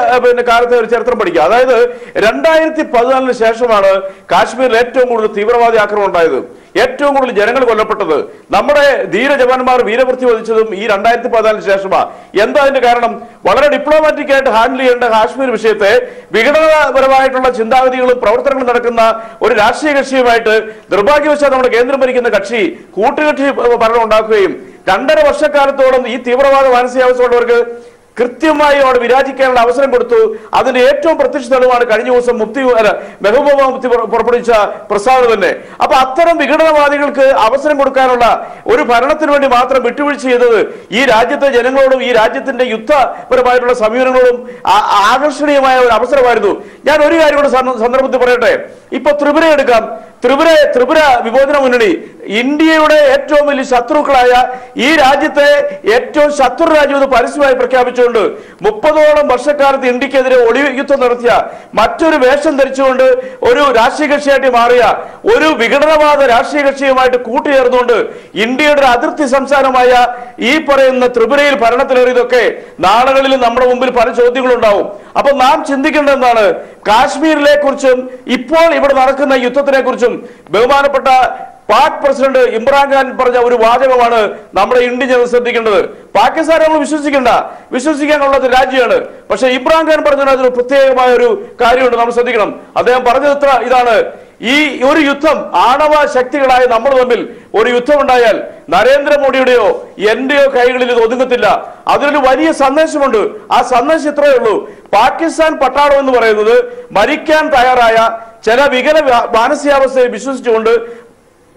കാലത്തെ ഒരു ചരിത്രം പഠിക്കാം. അതായത് 2014 ശേഷമാണ് കാശ്മീരിൽ ഏറ്റവും കൂടുതൽ തീവ്രവാദി ആക്രമണം ഉണ്ടായത്, ഏറ്റവും കൂടുതൽ ജനങ്ങൾ കൊല്ലപ്പെട്ടത്, നമ്മുടെ ധീര ജവാന്മാർ വീരമൃത്യു വധിച്ചതും ഈ 2014 ശേഷമാണ്. എന്താ അതിന്റെ കാരണം? വളരെ ഡിപ്ലോമാറ്റിക് ആയിട്ട് ഹാൻഡിൽ ചെയ്യേണ്ട കാശ്മീർ വിഷയത്തെ വിഘടനപരമായിട്ടുള്ള ചിന്താഗതികളും പ്രവർത്തനങ്ങളും നടക്കുന്ന ഒരു രാഷ്ട്രീയ കക്ഷിയുമായിട്ട് നിർഭാഗ്യവശാൽ നമ്മുടെ കേന്ദ്രം ഭരിക്കുന്ന കക്ഷി കൂട്ടുകക്ഷി ഭരണം ഉണ്ടാക്കുകയും 2.5 വർഷക്കാലത്തോളം ഈ തീവ്രവാദ മാനസികാവസ്ഥയുള്ളവർക്ക് കൃത്യമായി അവിടെ വിരാജിക്കാനുള്ള അവസരം കൊടുത്തു. അതിന്റെ ഏറ്റവും പ്രത്യക്ഷ തെളിവാണ് കഴിഞ്ഞ ദിവസം മെഹബൂബ മുഫ്തി പുറപ്പെടുവിച്ച പ്രസ്താവന തന്നെ. അപ്പൊ അത്തരം വിഘടനവാദികൾക്ക് അവസരം കൊടുക്കാനുള്ള ഒരു ഭരണത്തിന് വേണ്ടി മാത്രം വിട്ടുവീഴ്ച ചെയ്തത് ഈ രാജ്യത്തെ ജനങ്ങളോടും ഈ രാജ്യത്തിന്റെ യുദ്ധപരമായിട്ടുള്ള സമീപനങ്ങളോടും ആകർഷണീയമായ ഒരു അവസരമായിരുന്നു. ഞാൻ ഒരു കാര്യം കൂടെ സന്ദർഭത്തിൽ പറയട്ടെ. ഇപ്പൊ ത്രിപുര എടുക്കാം. ത്രിപുര വിമോചന മുന്നണി ഇന്ത്യയുടെ ഏറ്റവും വലിയ ശത്രുക്കളായ ഈ രാജ്യത്തെ ഏറ്റവും ശത്രു രാജ്യം പരസ്യമായി പ്രഖ്യാപിച്ചുകൊണ്ട് 30ഓളം വർഷക്കാലത്ത് ഇന്ത്യക്കെതിരെ ഒളിവ് യുദ്ധം നടത്തിയ, മറ്റൊരു വേഷം ധരിച്ചുകൊണ്ട് ഒരു രാഷ്ട്രീയ കക്ഷിയായിട്ട് മാറിയ ഒരു വിഘടനവാദ രാഷ്ട്രീയ കക്ഷിയുമായിട്ട് കൂട്ടുചേർന്നുകൊണ്ട് ഇന്ത്യയുടെ ഒരു അതിർത്തി സംസ്ഥാനമായ ഈ പറയുന്ന ത്രിപുരയിൽ ഭരണത്തിലേറിയതൊക്കെ നാളുകളിൽ നമ്മുടെ മുമ്പിൽ പല ചോദ്യങ്ങളുണ്ടാവും. അപ്പൊ നാം ചിന്തിക്കേണ്ടത് എന്താണ്? കാശ്മീരിനെ കുറിച്ചും ഇപ്പോൾ ഇവിടെ നടക്കുന്ന യുദ്ധത്തിനെ കുറിച്ചും ബഹുമാനപ്പെട്ട പാക് പ്രസിഡന്റ് ഇമ്രാൻഖാൻ പറഞ്ഞ ഒരു വാചകമാണ് നമ്മുടെ ഇന്ത്യ ജനത ശ്രദ്ധിക്കേണ്ടത്. പാകിസ്ഥാൻ നമ്മൾ വിശ്വസിക്കാനുള്ളത് രാജ്യമാണ്. പക്ഷെ ഇമ്രാൻഖാൻ പറഞ്ഞത് അതിന് പ്രത്യേകമായ ഒരു കാര്യമുണ്ട്, നമ്മൾ ശ്രദ്ധിക്കണം. അദ്ദേഹം പറഞ്ഞത് ഇതാണ്: ഈ ഒരു യുദ്ധം, ആണവ ശക്തികളായ നമ്മൾ തമ്മിൽ ഒരു യുദ്ധം ഉണ്ടായാൽ നരേന്ദ്രമോദിയുടെയോ എന്റെയോ കൈകളിൽ ഇത് ഒതുങ്ങത്തില്ല. അതിലൊരു വലിയ സന്ദേശമുണ്ട്. ആ സന്ദേശം ഇത്രയേ ഉള്ളൂ: പാകിസ്ഥാൻ പട്ടാളം എന്ന് പറയുന്നത് മരിക്കാൻ തയ്യാറായ ചില വികല മാനസികാവസ്ഥയെ വിശ്വസിച്ചുകൊണ്ട്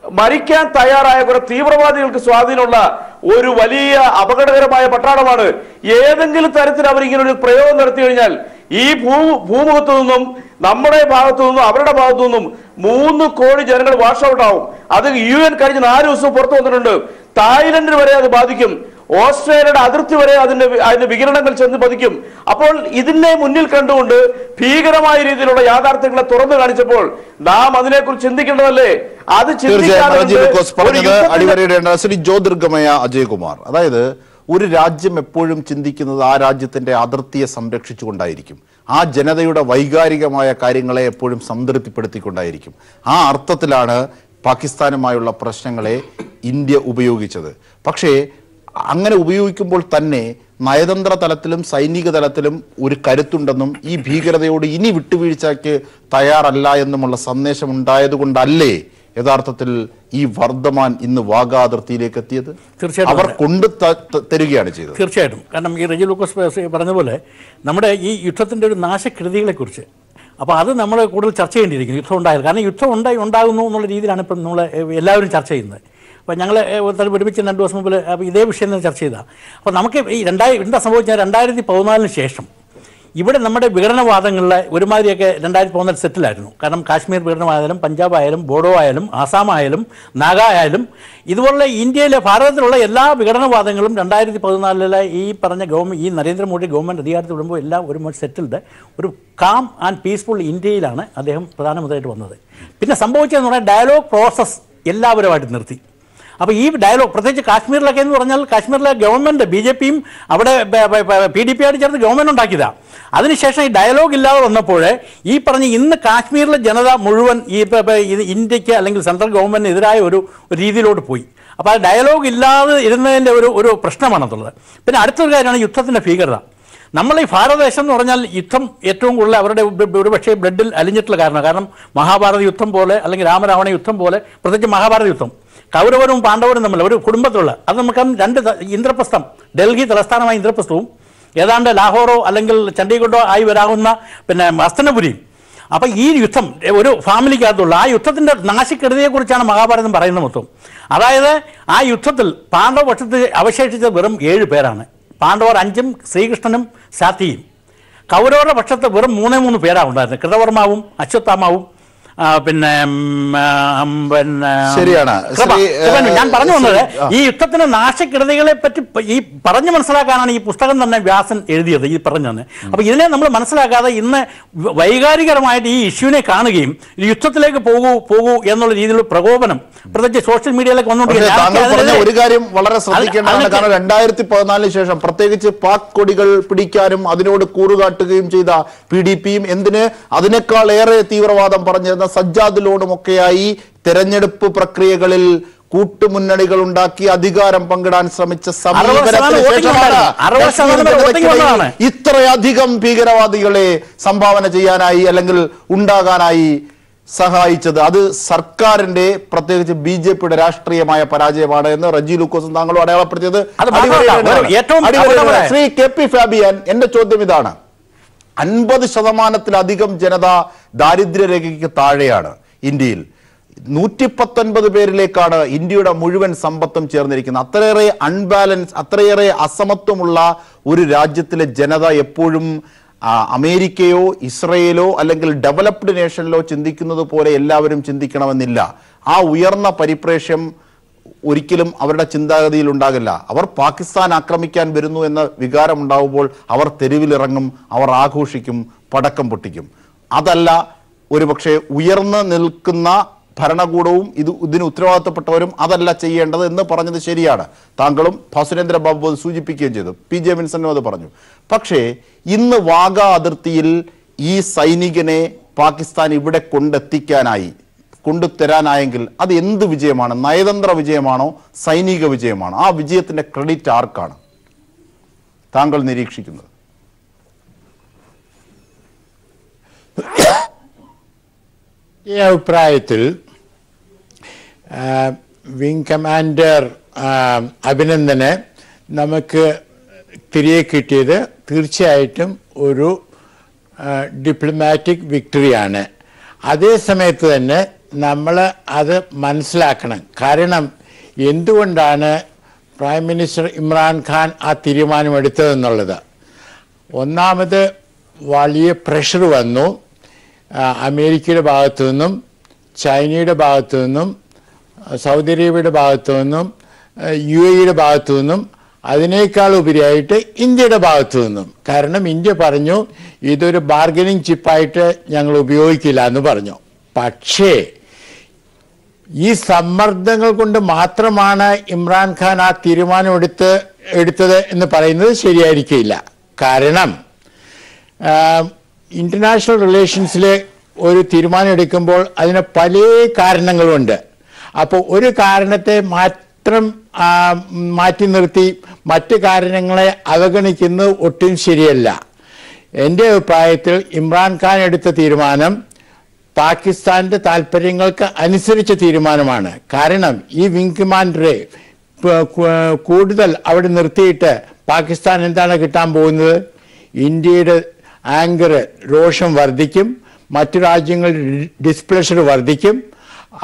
മരിക്കാൻ തയ്യാറായ കുറെ തീവ്രവാദികൾക്ക് സ്വാധീനമുള്ള ഒരു വലിയ അപകടകരമായ പട്ടാളമാണ്. ഏതെങ്കിലും തരത്തിൽ അവരിങ്ങനെ ഒരു പ്രയോഗം നടത്തി കഴിഞ്ഞാൽ ഈ ഭൂമുഖത്തു നിന്നും നമ്മുടെ ഭാഗത്തു നിന്നും അവരുടെ ഭാഗത്തു നിന്നും 3 കോടി ജനങ്ങൾ വാഷ് ഔട്ട് ആവും. അത് UN കഴിഞ്ഞ 4 ദിവസം പുറത്തു വന്നിട്ടുണ്ട്. തായ്ലൻഡിന് വരെ അത് ബാധിക്കും. ഓസ്ട്രേലിയയുടെ അതിർത്തി വരെ അതിന്റെ വികിരണങ്ങൾ ചെന്ന് പതിക്കും. അപ്പോൾ ഇതിനെ മുന്നിൽ കണ്ടുകൊണ്ട് ഭീകരമായ രീതിയിലുള്ള യാഥാർത്ഥ്യങ്ങളെ തുറന്നു കാണിച്ചപ്പോൾ നാം അതിനെക്കുറിച്ച് ചിന്തിക്കേണ്ടതല്ലേ? അത് ശ്രീ ജ്യോതിർഗമയ അജയ്കുമാർ, അതായത് ഒരു രാജ്യം എപ്പോഴും ചിന്തിക്കുന്നത് ആ രാജ്യത്തിന്റെ അതിർത്തിയെ സംരക്ഷിച്ചുകൊണ്ടായിരിക്കും. ആ ജനതയുടെ വൈകാരികമായ കാര്യങ്ങളെ എപ്പോഴും സംതൃപ്തിപ്പെടുത്തിക്കൊണ്ടായിരിക്കും. ആ അർത്ഥത്തിലാണ് പാകിസ്ഥാനുമായുള്ള പ്രശ്നങ്ങളെ ഇന്ത്യ ഉപയോഗിച്ചത്. പക്ഷേ അങ്ങനെ ഉപയോഗിക്കുമ്പോൾ തന്നെ നയതന്ത്ര തലത്തിലും സൈനിക തലത്തിലും ഒരു കരുത്തുണ്ടെന്നും ഈ ഭീകരതയോട് ഇനി വിട്ടുവീഴ്ചയ്ക്ക് തയ്യാറല്ല എന്നുമുള്ള സന്ദേശം ഉണ്ടായതുകൊണ്ടല്ലേ യഥാർത്ഥത്തിൽ ഈ വർദ്ധമാൻ ഇന്ന് വാഗ അതിർത്തിയിലേക്ക് എത്തിയത്? തീർച്ചയായിട്ടും അവർ കൊണ്ടു തരികയാണ് ചെയ്തത്. തീർച്ചയായിട്ടും. കാരണം ഈ റജി ലൂക്കോസ് പറഞ്ഞ പോലെ നമ്മുടെ ഈ യുദ്ധത്തിൻ്റെ ഒരു നാശകൃതികളെക്കുറിച്ച് അപ്പോൾ അത് നമ്മൾ കൂടുതൽ ചർച്ച ചെയ്യേണ്ടിയിരിക്കുന്നു, യുദ്ധം ഉണ്ടായത്. കാരണം യുദ്ധം ഉണ്ടാകുന്നു എന്നുള്ള രീതിയിലാണ് ഇപ്പം നമ്മൾ എല്ലാവരും ചർച്ച ചെയ്യുന്നത്. അപ്പോൾ ഞങ്ങൾ ഒരുമിച്ച് 2 ദിവസം മുമ്പിൽ ഇതേ വിഷയം തന്നെ ചർച്ച ചെയ്താൽ, അപ്പോൾ നമുക്ക് ഈ എന്താ സംഭവിച്ചാൽ 2014 ശേഷം ഇവിടെ നമ്മുടെ വിഘടനവാദങ്ങളിലെ ഒരുമാതിരിയൊക്കെ 2014 സെറ്റിലായിരുന്നു. കാരണം കാശ്മീർ വിഘടനമായാലും പഞ്ചാബ് ആയാലും ബോഡോ ആയാലും ആസാം ആയാലും നാഗ ആയാലും ഇതുപോലുള്ള ഇന്ത്യയിലെ ഭാരതത്തിലുള്ള എല്ലാ വിഘടനവാദങ്ങളും 2014 ഈ പറഞ്ഞ ഗവൺമെൻറ്, ഈ നരേന്ദ്രമോദി ഗവൺമെൻറ് അധികാരത്തിൽ വിടുമ്പോൾ എല്ലാം ഒരു സെറ്റിൽഡ് ഒരു കാം ആൻഡ് പീസ്ഫുൾ ഇന്ത്യയിലാണ് അദ്ദേഹം പ്രധാനമന്ത്രിയായിട്ട് വന്നത്. പിന്നെ സംഭവിച്ചതെന്ന് പറഞ്ഞാൽ ഡയലോഗ് പ്രോസസ്സ് എല്ലാവരുമായിട്ട് നിർത്തി. അപ്പോൾ ഈ ഡയലോഗ് പ്രത്യേകിച്ച് കാശ്മീരിലൊക്കെ എന്ന് പറഞ്ഞാൽ കാശ്മീരിലെ ഗവൺമെൻറ് BJPയും അവിടെ PDP ആയിട്ട് ചേർത്ത് ഗവൺമെൻറ് ഉണ്ടാക്കിയതാണ്. അതിനുശേഷം ഈ ഡയലോഗ് ഇല്ലാതെ വന്നപ്പോൾ ഈ പറഞ്ഞ് ഇന്ന് കാശ്മീരിലെ ജനത മുഴുവൻ ഇന്ത്യക്ക് അല്ലെങ്കിൽ സെൻട്രൽ ഗവൺമെൻറ്റിന് എതിരായ ഒരു രീതിയിലോട്ട് പോയി. അപ്പോൾ ആ ഡയലോഗ് ഇല്ലാതെ ഇരുന്നതിൻ്റെ ഒരു പ്രശ്നമാണെന്നുള്ളത്. പിന്നെ അടുത്തൊരു കാര്യമാണ് യുദ്ധത്തിൻ്റെ ഭീകരത. നമ്മൾ ഈ ഭാരതദേശം എന്ന് പറഞ്ഞാൽ യുദ്ധം ഏറ്റവും കൂടുതൽ അവരുടെ ഒരുപക്ഷേ ബ്ലഡിൽ അലിഞ്ഞിട്ടുള്ള കാരണം മഹാഭാരത യുദ്ധം പോലെ അല്ലെങ്കിൽ രാമരാവണ യുദ്ധം പോലെ, പ്രത്യേകിച്ച് മഹാഭാരത യുദ്ധം കൗരവരും പാണ്ഡവരും തമ്മിൽ ഒരു കുടുംബത്തിലുള്ള അത് നമുക്ക് 2 ഇന്ദ്രപ്രസ്ഥം, ഡൽഹി തലസ്ഥാനമായ ഇന്ദ്രപ്രസ്ഥവും ഏതാണ്ട് ലാഹോറോ അല്ലെങ്കിൽ ചണ്ഡീഗഡോ ആയി വരാവുന്ന പിന്നെ ഹസ്തനപുരിയും. അപ്പം ഈ യുദ്ധം ഒരു ഫാമിലിക്കകത്തുള്ള ആ യുദ്ധത്തിൻ്റെ നാശക്കെടുതിയെക്കുറിച്ചാണ് മഹാഭാരതം പറയുന്നത് മൊത്തം. അതായത് ആ യുദ്ധത്തിൽ പാണ്ഡവ പക്ഷത്ത് അവശേഷിച്ചത് വെറും 7 പേരാണ്. പാണ്ഡവർ 5ഉം ശ്രീകൃഷ്ണനും സാത്തിയും. കൗരവരുടെ പക്ഷത്ത് വെറും 3 പേരാണ് ഉണ്ടായിരുന്നത്, കൃതവർമാവും അശ്വത്ഥാമാവും പിന്നെ ശരിയാണ്. ഞാൻ പറഞ്ഞു വന്നത് ഈ യുദ്ധത്തിന്റെ നാശക്കെടുതികളെ പറ്റി ഈ പറഞ്ഞു മനസ്സിലാക്കാനാണ് ഈ പുസ്തകം തന്നെ വ്യാസൻ എഴുതിയത്, ഈ പറഞ്ഞു തന്നെ. അപ്പൊ ഇതിനെ നമ്മൾ മനസ്സിലാക്കാതെ ഇന്ന് വൈകാരികരമായിട്ട് ഈ ഇഷ്യൂവിനെ കാണുകയും യുദ്ധത്തിലേക്ക് പോകൂ എന്നുള്ള രീതിയിലുള്ള പ്രകോപനം പ്രത്യേകിച്ച് സോഷ്യൽ മീഡിയയിലേക്ക് വന്നുകൊണ്ടിരിക്കുന്നത്. ഒരു കാര്യം വളരെ ശ്രദ്ധിക്കേണ്ടതാണ്. കാരണം 2014 ശേഷം പ്രത്യേകിച്ച് പാക് കൊടികൾ പിടിക്കാനും അതിനോട് കൂറുകാട്ടുകയും ചെയ്ത PDPയും എന്തിന് അതിനേക്കാൾ ഏറെ തീവ്രവാദം പറഞ്ഞിരുന്ന സജ്ജാദ് ലോണുമൊക്കെയായി തെരഞ്ഞെടുപ്പ് പ്രക്രിയകളിൽ കൂട്ടുമുന്നണികൾ ഉണ്ടാക്കി അധികാരം പങ്കിടാൻ ശ്രമിച്ച ഇത്രയധികം ഭീകരവാദികളെ സംഭാവന ചെയ്യാനായി അല്ലെങ്കിൽ ഉണ്ടാകാനായി സഹായിച്ചത്. അത് സർക്കാരിന്റെ പ്രത്യേകിച്ച് BJPയുടെ രാഷ്ട്രീയമായ പരാജയമാണ് എന്ന് റജി ലൂക്കോസും താങ്കളും അടയാളപ്പെടുത്തിയത്. ശ്രീ KP ഫാബിയൻ, എന്റെ ചോദ്യം ഇതാണ്. 50% ജനത ദാരിദ്ര്യരേഖയ്ക്ക് താഴെയാണ് ഇന്ത്യയിൽ. 119 പേരിലേക്കാണ് ഇന്ത്യയുടെ മുഴുവൻ സമ്പത്തും ചേർന്നിരിക്കുന്നത്. അത്രയേറെ അൺബാലൻസ്, അത്രയേറെ അസമത്വമുള്ള ഒരു രാജ്യത്തിലെ ജനത എപ്പോഴും അമേരിക്കയോ ഇസ്രയേലോ അല്ലെങ്കിൽ ഡെവലപ്ഡ് നേഷനിലോ ചിന്തിക്കുന്നത് പോലെ എല്ലാവരും ചിന്തിക്കണമെന്നില്ല. ആ ഉയർന്ന പരിപ്രേക്ഷ്യം ഒരിക്കലും അവരുടെ ചിന്താഗതിയിൽ ഉണ്ടാകില്ല. അവർ പാകിസ്ഥാൻ ആക്രമിക്കാൻ വരുന്നു എന്ന വികാരം ഉണ്ടാവുമ്പോൾ അവർ തെരുവിലിറങ്ങും, അവർ ആഘോഷിക്കും, പടക്കം പൊട്ടിക്കും. അതല്ല ഒരുപക്ഷെ ഉയർന്നു നിൽക്കുന്ന ഭരണകൂടവും ഇതിന് ഉത്തരവാദിത്തപ്പെട്ടവരും അതല്ല ചെയ്യേണ്ടത് എന്ന് പറഞ്ഞത് ശരിയാണ്. താങ്കളും ഭാസുരേന്ദ്ര ബാബു അത് സൂചിപ്പിക്കുകയും ചെയ്തു, PJ വിൻസനും അത് പറഞ്ഞു. പക്ഷേ ഇന്ന് വാഗ അതിർത്തിയിൽ ഈ സൈനികനെ പാകിസ്ഥാൻ ഇവിടെ കൊണ്ടുതരാനായെങ്കിൽ അത് എന്ത് വിജയമാണ്? നയതന്ത്ര വിജയമാണോ സൈനിക വിജയമാണോ? ആ വിജയത്തിന്റെ ക്രെഡിറ്റ് ആർക്കാണ് താങ്കൾ നിരീക്ഷിക്കുന്നത്? ഈ അഭിപ്രായത്തിൽ വിംഗ് കമാൻഡർ അഭിനന്ദനെ നമുക്ക് തിരികെ കിട്ടിയത് തീർച്ചയായിട്ടും ഒരു ഡിപ്ലോമാറ്റിക് വിക്ടറിയാണ്. അതേ സമയത്ത് തന്നെ നമ്മൾ അത് മനസ്സിലാക്കണം. കാരണം എന്തുകൊണ്ടാണ് പ്രൈം മിനിസ്റ്റർ ഇമ്രാൻഖാൻ ആ തീരുമാനമെടുത്തതെന്നുള്ളത്. ഒന്നാമത് വലിയ പ്രഷർ വന്നു അമേരിക്കയുടെ ഭാഗത്തു നിന്നും, ചൈനയുടെ ഭാഗത്തു നിന്നും, സൗദി അറേബ്യയുടെ ഭാഗത്തു നിന്നും, UAEയുടെ ഭാഗത്തു നിന്നും, അതിനേക്കാൾ ഉപരിയായിട്ട് ഇന്ത്യയുടെ ഭാഗത്തു നിന്നും. കാരണം ഇന്ത്യ പറഞ്ഞു ഇതൊരു ബാർഗനിങ് ചിപ്പായിട്ട് ഞങ്ങൾ ഉപയോഗിക്കില്ല എന്ന് പറഞ്ഞു. പക്ഷേ ഈ സമ്മർദ്ദങ്ങൾ കൊണ്ട് മാത്രമാണ് ഇമ്രാൻഖാൻ ആ തീരുമാനം എടുത്തത് എന്ന് പറയുന്നത് ശരിയായിരിക്കില്ല. കാരണം ഇന്റർനാഷണൽ റിലേഷൻസിൽ ഒരു തീരുമാനം എടുക്കുമ്പോൾ അതിന് പല കാരണങ്ങളുണ്ട്. അപ്പോൾ ഒരു കാരണത്തെ മാത്രം മാറ്റി നിർത്തി മറ്റ് കാരണങ്ങളെ അവഗണിക്കുന്നത് ഒട്ടും ശരിയല്ല. എൻ്റെ അഭിപ്രായത്തിൽ ഇമ്രാൻഖാൻ എടുത്ത തീരുമാനം പാകിസ്ഥാന്റെ താല്പര്യങ്ങൾക്ക് അനുസരിച്ച തീരുമാനമാണ്. കാരണം ഈ വിംഗ് കമാൻഡറെ കൂടുതൽ അവിടെ നിർത്തിയിട്ട് പാകിസ്ഥാൻ എന്താണ് കിട്ടാൻ പോകുന്നത്? ഇന്ത്യയുടെ ആങ്കർ രോഷം വർദ്ധിക്കും. മറ്റു രാജ്യങ്ങളിൽ ഡിസ്പ്ലഷർ വർദ്ധിക്കും.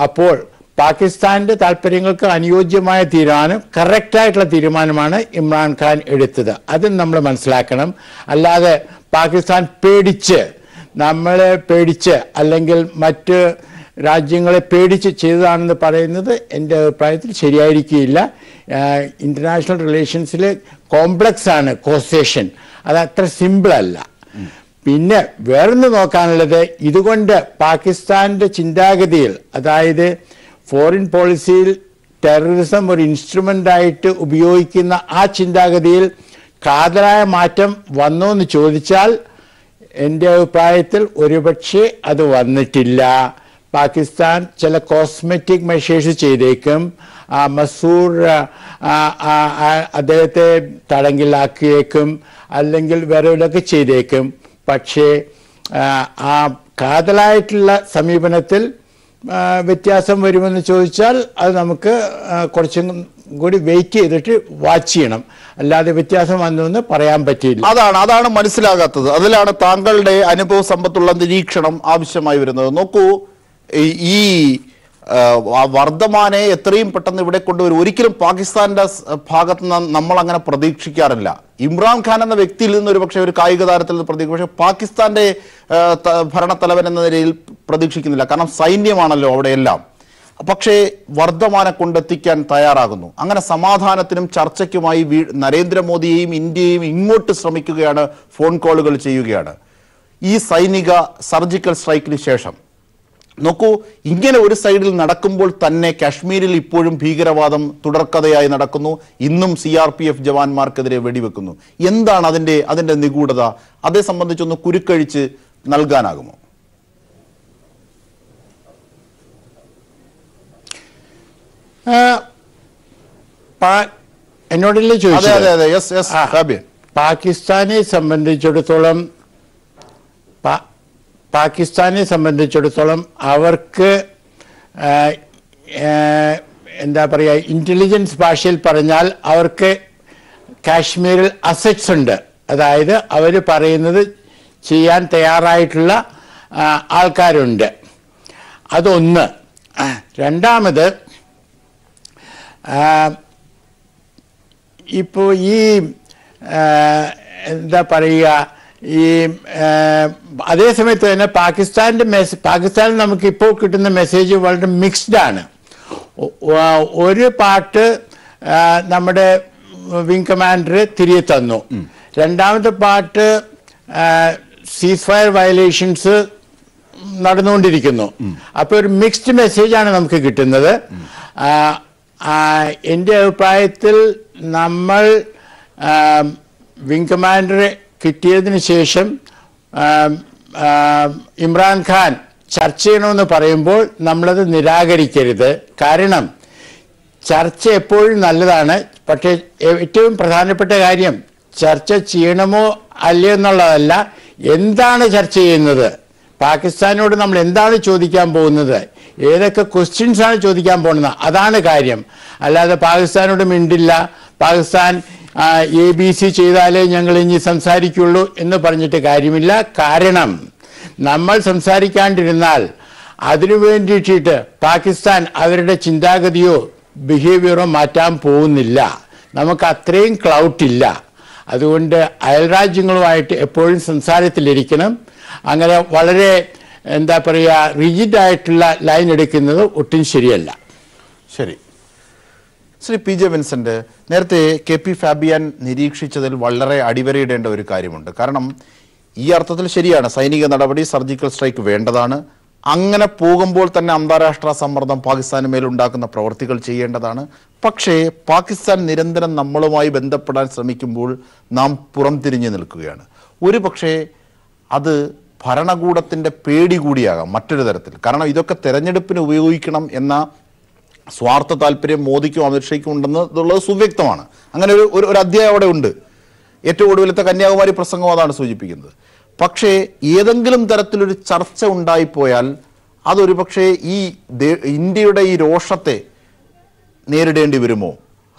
അപ്പോൾ പാകിസ്ഥാന്റെ താല്പര്യങ്ങൾക്ക് അനുയോജ്യമായ തീരുമാനം, കറക്റ്റായിട്ടുള്ള തീരുമാനമാണ് ഇമ്രാൻഖാൻ എടുത്തത്. അത് നമ്മൾ മനസ്സിലാക്കണം. അല്ലാതെ പാകിസ്ഥാൻ പേടിച്ച്, നമ്മളെ പേടിച്ച് അല്ലെങ്കിൽ മറ്റ് രാജ്യങ്ങളെ പേടിച്ച് ചെയ്തതാണെന്ന് പറയുന്നത് എൻ്റെ അഭിപ്രായത്തിൽ ശരിയായിരിക്കില്ല. ഇൻ്റർനാഷണൽ റിലേഷൻസിൽ കോംപ്ലക്സ് ആണ് കോസേഷൻ, അത് അത്ര സിമ്പിളല്ല. പിന്നെ വേറൊന്ന് നോക്കാനുള്ളത്, ഇതുകൊണ്ട് പാകിസ്ഥാൻ്റെ ചിന്താഗതിയിൽ, അതായത് ഫോറിൻ പോളിസിയിൽ ടെററിസം ഒരു ഇൻസ്ട്രുമെൻ്റായിട്ട് ഉപയോഗിക്കുന്ന ആ ചിന്താഗതിയിൽ കാതലായ മാറ്റം വന്നോ എന്ന് ചോദിച്ചാൽ എൻ്റെ അഭിപ്രായത്തിൽ ഒരുപക്ഷെ അത് വന്നിട്ടില്ല. പാകിസ്ഥാൻ ചില കോസ്മെറ്റിക് മെഷേഴ്സ് ചെയ്തേക്കും. മസൂർ അദ്ദേഹത്തെ തടങ്കിലാക്കിയേക്കും, അല്ലെങ്കിൽ വേറെയൊക്കെ ചെയ്തേക്കും. പക്ഷേ ആ കാതലായിട്ടുള്ള സമീപനത്തിൽ വ്യത്യാസം വരുമെന്ന് ചോദിച്ചാൽ അത് നമുക്ക് കുറച്ചും കൂടി വെയിറ്റ് ചെയ്തിട്ട് വാച്ച് ചെയ്യണം. അല്ലാതെ വ്യത്യാസം വന്നു പറയാൻ പറ്റില്ല. അതാണ് മനസ്സിലാകാത്തത്. അതിലാണ് താങ്കളുടെ അനുഭവ സമ്പത്തുള്ള നിരീക്ഷണം ആവശ്യമായി വരുന്നത്. നോക്കൂ, ഈ വർദ്ധമാനെ എത്രയും പെട്ടെന്ന് ഇവിടെ കൊണ്ടുവരും ഒരിക്കലും പാകിസ്ഥാന്റെ ഭാഗത്ത് നിന്ന് നമ്മൾ അങ്ങനെ പ്രതീക്ഷിക്കാറില്ല. ഇമ്രാൻഖാൻ എന്ന വ്യക്തിയിൽ നിന്ന് ഒരു പക്ഷേ ഒരു കായിക താരത്തിൽ നിന്ന് പ്രതീക്ഷിക്കും, പക്ഷേ പാകിസ്ഥാന്റെ ഭരണത്തലവൻ എന്ന നിലയിൽ പ്രതീക്ഷിക്കുന്നില്ല. കാരണം സൈന്യമാണല്ലോ അവിടെയെല്ലാം. പക്ഷേ വർദ്ധമാനെ കൊണ്ടെത്തിക്കാൻ തയ്യാറാകുന്നു. അങ്ങനെ സമാധാനത്തിനും ചർച്ചയ്ക്കുമായി നരേന്ദ്രമോദിയെയും ഇന്ത്യയെയും ഇങ്ങോട്ട് ശ്രമിക്കുകയാണ്, ഫോൺ കോളുകൾ ചെയ്യുകയാണ്. ഈ സൈനിക സർജിക്കൽ സ്ട്രൈക്കിന് ശേഷം നോക്കൂ, ഇങ്ങനെ ഒരു സൈഡിൽ നടക്കുമ്പോൾ തന്നെ കാശ്മീരിൽ ഇപ്പോഴും ഭീകരവാദം തുടർക്കഥയായി നടക്കുന്നു. ഇന്നും CRPF ജവാന്മാർക്കെതിരെ വെടിവെക്കുന്നു. എന്താണ് അതിന്റെ നിഗൂഢത? അതേ സംബന്ധിച്ചൊന്ന് കുരുക്കഴിച്ച് നൽകാനാകുമോ? എന്നോടല്ലേ ചോദിച്ചത്? പാകിസ്ഥാനെ സംബന്ധിച്ചിടത്തോളം അവർക്ക് എന്താ പറയുക, ഇന്റലിജൻസ് ഭാഷയിൽ പറഞ്ഞാൽ അവർക്ക് കാശ്മീരിൽ അസറ്റ്സ് ഉണ്ട്. അതായത് അവർ പറയുന്നത് ചെയ്യാൻ തയ്യാറായിട്ടുള്ള ആൾക്കാരുണ്ട്. അതൊന്ന്. രണ്ടാമത്, ഇപ്പോൾ ഈ എന്താ പറയുക, ഈ അതേസമയത്ത് തന്നെ പാകിസ്ഥാനിൽ നമുക്ക് ഇപ്പോൾ കിട്ടുന്ന മെസ്സേജ് വളരെ മിക്സ്ഡ് ആണ്. ഒരു പാർട്ട് നമ്മുടെ വിംഗ് കമാൻഡർ തിരികെ തന്നു. രണ്ടാമത്തെ പാർട്ട് സീസ് ഫയർ വയലേഷൻസ് നടന്നുകൊണ്ടിരിക്കുന്നു. അപ്പോൾ ഒരു മിക്സ്ഡ് മെസ്സേജാണ് നമുക്ക് കിട്ടുന്നത്. എൻ്റെ അഭിപ്രായത്തിൽ നമ്മൾ വിംഗ് കമാൻഡറെ കിട്ടിയതിന് ശേഷം ഇമ്രാൻഖാൻ ചർച്ച ചെയ്യണമെന്ന് പറയുമ്പോൾ നമ്മളത് നിരാകരിക്കരുത്. കാരണം ചർച്ച എപ്പോഴും നല്ലതാണ്. പക്ഷേ ഏറ്റവും പ്രധാനപ്പെട്ട കാര്യം ചർച്ച ചെയ്യണമോ അല്ലയോ എന്നുള്ളതല്ല, എന്താണ് ചർച്ച ചെയ്യുന്നത്, പാകിസ്ഥാനോട് നമ്മൾ എന്താണ് ചോദിക്കാൻ പോകുന്നത്, ഏതൊക്കെ ക്വസ്റ്റ്യൻസ് ആണ് ചോദിക്കാൻ പോകുന്നത്, അതാണ് കാര്യം. അല്ലാതെ പാകിസ്ഥാനോട് മിണ്ടില്ല, പാകിസ്ഥാൻ ABC ചെയ്താലേ ഞങ്ങൾ ഇനി സംസാരിക്കുള്ളൂ എന്ന് പറഞ്ഞിട്ട് കാര്യമില്ല. കാരണം നമ്മൾ സംസാരിക്കാണ്ടിരുന്നാൽ അതിനു വേണ്ടിയിട്ട് പാകിസ്ഥാൻ അവരുടെ ചിന്താഗതിയോ ബിഹേവിയറോ മാറ്റാൻ പോകുന്നില്ല. നമുക്ക് അത്രയും ക്ലൗട്ടില്ല. അതുകൊണ്ട് അയൽരാജ്യങ്ങളുമായിട്ട് എപ്പോഴും സംസാരത്തിലിരിക്കണം. അങ്ങനെ വളരെ എന്താ പറയുക, റിജിഡായിട്ടുള്ള ലൈൻ എടുക്കുന്നത് ഒട്ടും ശരിയല്ല. ശരി. ശ്രീ PJ വിൻസെന്റ്, നേരത്തെ KP ഫാബിയൻ നിരീക്ഷിച്ചതിൽ വളരെ അടിവരയിടേണ്ട ഒരു കാര്യമുണ്ട്. കാരണം ഈ അർത്ഥത്തിൽ ശരിയാണ്, സൈനിക നടപടി, സർജിക്കൽ സ്ട്രൈക്ക് വേണ്ടതാണ്. അങ്ങനെ പോകുമ്പോൾ തന്നെ അന്താരാഷ്ട്ര സമ്മർദ്ദം പാകിസ്ഥാന് മേലുണ്ടാക്കുന്ന പ്രവർത്തികൾ ചെയ്യേണ്ടതാണ്. പക്ഷേ പാകിസ്ഥാൻ നിരന്തരം നമ്മളുമായി ബന്ധപ്പെടാൻ ശ്രമിക്കുമ്പോൾ നാം പുറംതിരിഞ്ഞു നിൽക്കുകയാണ്. ഒരു പക്ഷേ അത് ഭരണകൂടത്തിൻ്റെ പേടി കൂടിയാകാം മറ്റൊരു തരത്തിൽ. കാരണം ഇതൊക്കെ തെരഞ്ഞെടുപ്പിന് ഉപയോഗിക്കണം എന്ന സ്വാർത്ഥ താല്പര്യം മോദിക്കും അമിത്ഷയ്ക്കും ഉണ്ടെന്നുള്ളത് സുവ്യക്തമാണ്. അങ്ങനെ ഒരു അധ്യായം അവിടെ ഉണ്ട്. ഏറ്റവും ഒടുവിലത്തെ കന്യാകുമാരി പ്രസംഗം അതാണ് സൂചിപ്പിക്കുന്നത്. പക്ഷേ ഏതെങ്കിലും തരത്തിലൊരു ചർച്ച ഉണ്ടായിപ്പോയാൽ അതൊരു പക്ഷേ ഈ ഇന്ത്യയുടെ ഈ രോഷത്തെ നേരിടേണ്ടി വരുമോ?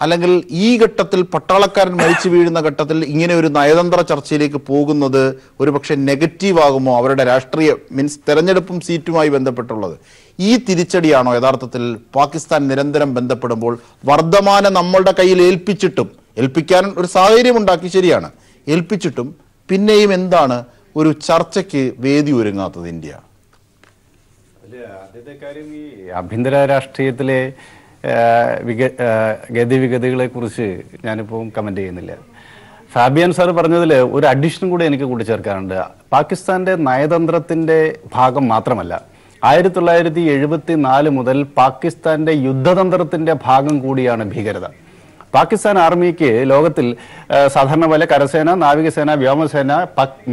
അല്ലെങ്കിൽ ഈ ഘട്ടത്തിൽ പട്ടാളക്കാരൻ മരിച്ചു വീഴുന്ന ഘട്ടത്തിൽ ഇങ്ങനെ ഒരു നയതന്ത്ര ചർച്ചയിലേക്ക് പോകുന്നത് ഒരുപക്ഷെ നെഗറ്റീവ് ആകുമോ അവരുടെ രാഷ്ട്രീയ മീൻസ് തെരഞ്ഞെടുപ്പും സീറ്റുമായി ബന്ധപ്പെട്ടുള്ളത്? ഈ തിരിച്ചടിയാണോ യഥാർത്ഥത്തിൽ പാകിസ്ഥാൻ നിരന്തരം ബന്ധപ്പെടുമ്പോൾ വർദ്ധമാനം നമ്മളുടെ കയ്യിൽ ഏൽപ്പിക്കാൻ ഒരു സാഹചര്യം ഉണ്ടാക്കി, ശരിയാണ്, ഏൽപ്പിച്ചിട്ടും പിന്നെയും എന്താണ് ഒരു ചർച്ചയ്ക്ക് വേദി ഒരുങ്ങാത്തത് ഇന്ത്യ? ആദ്യത്തെ കാര്യം, ഈ ആഭ്യന്തര രാഷ്ട്രീയത്തിലെ ഗതിവിഗതികളെ കുറിച്ച് ഞാനിപ്പോൾ കമന്റ് ചെയ്യുന്നില്ല. ഫാബിയൻ സാർ പറഞ്ഞതിൽ ഒരു അഡീഷനും കൂടെ എനിക്ക് കൂട്ടിച്ചേർക്കാനുണ്ട്. പാകിസ്ഥാന്റെ നയതന്ത്രത്തിന്റെ ഭാഗം മാത്രമല്ല, 1974 മുതൽ പാകിസ്ഥാന്റെ യുദ്ധതന്ത്രത്തിന്റെ ഭാഗം കൂടിയാണ് ഭീകരത. പാകിസ്ഥാൻ ആർമിക്ക് ലോകത്തിൽ സാധാരണ പോലെ കരസേന, നാവികസേന, വ്യോമസേന,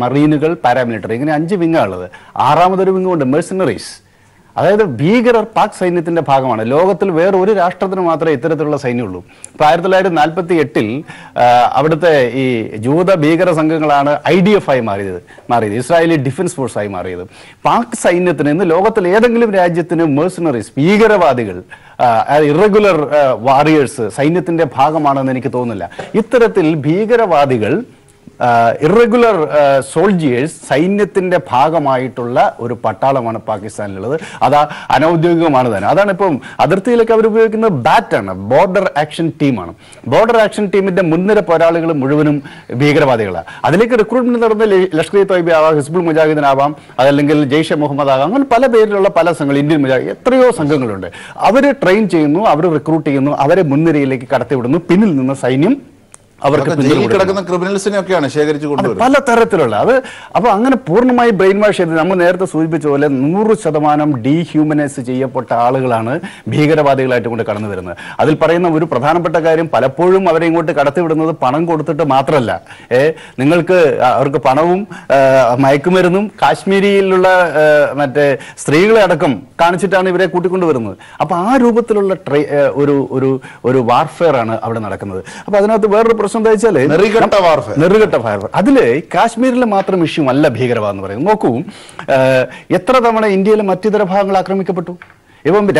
മറീനുകൾ, പാരാമിലിറ്ററി, ഇങ്ങനെ 5 വിങ്ങാണുള്ളത്. 6ാമതൊരു വിങ്ങുണ്ട്, മെഴ്സണറീസ്. അതായത് ഭീകരർ പാക് സൈന്യത്തിന്റെ ഭാഗമാണ്. ലോകത്തിൽ വേറെ ഒരു രാഷ്ട്രത്തിന് മാത്രമേ ഇത്തരത്തിലുള്ള സൈന്യമുള്ളൂ. ഇപ്പൊ 1948 അവിടുത്തെ ഈ ജൂത ഭീകര സംഘങ്ങളാണ് IDF ആയി മാറിയത്, ഇസ്രായേലി ഡിഫൻസ് ഫോഴ്സ് ആയി മാറിയത്. പാക് സൈന്യത്തിന് ഇന്ന് ലോകത്തിൽ ഏതെങ്കിലും രാജ്യത്തിന് മെഴ്സണറീസ്, ഭീകരവാദികൾ, ഇറഗുലർ വാറിയേഴ്സ് സൈന്യത്തിന്റെ ഭാഗമാണെന്ന് എനിക്ക് തോന്നുന്നില്ല. ഇത്തരത്തിൽ ഭീകരവാദികൾ, ഇറഗുലർ സോൾജിയേഴ്സ് സൈന്യത്തിന്റെ ഭാഗമായിട്ടുള്ള ഒരു പട്ടാളമാണ് പാകിസ്ഥാനിലുള്ളത്. അത് അനൗദ്യോഗികമാണ് തന്നെ. അതാണ് ഇപ്പം അതിർത്തിയിലൊക്കെ അവർ ഉപയോഗിക്കുന്നത് ബാറ്റാണ്, ബോർഡർ ആക്ഷൻ ടീമാണ്. ബോർഡർ ആക്ഷൻ ടീമിന്റെ മുൻനിര പോരാളികൾ മുഴുവനും ഭീകരവാദികളാണ്. അതിലേക്ക് റിക്രൂട്ട്മെന്റ് നടന്ന ലഷ്കർ ഇ തോയ്ബ ആവാം, ഹിസ്ബുൾ മുജാഹിദ്ദീൻ ആവാം, അതല്ലെങ്കിൽ ജെയ്ഷെ മുഹമ്മദ് ആകാം, അങ്ങനെ പല പേരിലുള്ള പല സംഘങ്ങൾ, ഇന്ത്യൻ മുജാഹിദ്, എത്രയോ സംഘങ്ങളുണ്ട്. അവർ ട്രെയിൻ ചെയ്യുന്നു, അവർ റിക്രൂട്ട് ചെയ്യുന്നു, അവരെ മുൻനിരയിലേക്ക് കടത്തിവിടുന്നു. പിന്നിൽ നിന്ന് സൈന്യം അവർക്ക് കിടക്കുന്ന ക്രിമിനൽസിനെയൊക്കെയാണ് ശേഖരിച്ചു കൊണ്ടുവരുന്നത് പല തരത്തിലുള്ള. അത് അപ്പൊ അങ്ങനെ പൂർണ്ണമായി ബ്രെയിൻ വാഷ് ചെയ്ത് നമ്മൾ നേരത്തെ സൂചിപ്പിച്ച പോലെ 100% ഡീഹ്യൂമനൈസ് ചെയ്യപ്പെട്ട ആളുകളാണ് ഭീകരവാദികളായിട്ട് കൊണ്ട് കടന്നു വരുന്നത്. അതിൽ പറയുന്ന ഒരു പ്രധാനപ്പെട്ട കാര്യം, പലപ്പോഴും അവരെ ഇങ്ങോട്ട് കടത്തിവിടുന്നത് പണം കൊടുത്തിട്ട് മാത്രമല്ല, നിങ്ങൾക്ക് അവർക്ക് പണവും മയക്കുമരുന്നും കാശ്മീരിയിലുള്ള മറ്റേ സ്ത്രീകളെ അടക്കം കാണിച്ചിട്ടാണ് ഇവരെ കൂട്ടിക്കൊണ്ടുവരുന്നത്. അപ്പൊ ആ രൂപത്തിലുള്ള ഒരു വാർഫെയർ ആണ് അവിടെ നടക്കുന്നത്. അപ്പൊ അതിനകത്ത് വേറൊരു പ്രശ്നം എന്താ വെച്ചാല് നെറുകെട്ട വാർഫെയർ. അതില് കാശ്മീരിലെ മാത്രം ഇഷ്യൂ അല്ല ഭീകരവാദം എന്ന് പറയുന്നത്. നോക്കൂ, എത്ര തവണ ഇന്ത്യയിലെ മറ്റിതര ഭാഗങ്ങൾ ആക്രമിക്കപ്പെട്ടു. ഇപ്പം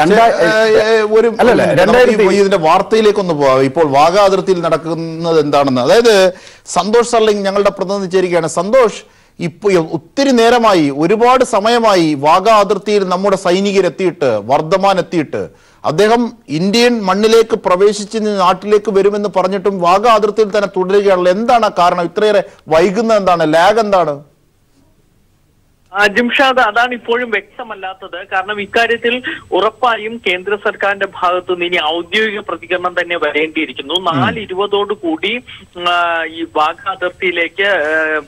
ഇതിന്റെ വാർത്തയിലേക്കൊന്ന് പോവാം. ഇപ്പോൾ വാഗ അതിർത്തിയിൽ നടക്കുന്നത് എന്താണെന്ന്, അതായത് സന്തോഷ് സർലിംഗ് ഞങ്ങളുടെ പ്രതിനിധി ചേരുകയാണ്. സന്തോഷ്, ഇപ്പൊ ഒത്തിരി നേരമായി, ഒരുപാട് സമയമായി വാഗ അതിർത്തിയിൽ നമ്മുടെ സൈനികരെത്തിയിട്ട്, വർദ്ധമാൻ എത്തിയിട്ട്, അദ്ദേഹം ഇന്ത്യൻ മണ്ണിലേക്ക് പ്രവേശിച്ച് നാട്ടിലേക്ക് വരുമെന്ന് പറഞ്ഞിട്ടും വാഗ അതിർത്തിയിൽ തന്നെ തുടരുകയാണല്ലോ. എന്താണ് കാരണം? ഇത്രയേറെ വൈകുന്നത് എന്താണ്? ലാഗ് എന്താണ്? ജിംഷാദ്, അതാണ് ഇപ്പോഴും വ്യക്തമല്ലാത്തത്. കാരണം ഇക്കാര്യത്തിൽ ഉറപ്പായും കേന്ദ്ര സർക്കാരിന്റെ ഭാഗത്തു നിന്ന് ഇനി ഔദ്യോഗിക പ്രതികരണം തന്നെ വരേണ്ടിയിരിക്കുന്നു. 4:20 ഈ വാഗ അതിർത്തിയിലേക്ക്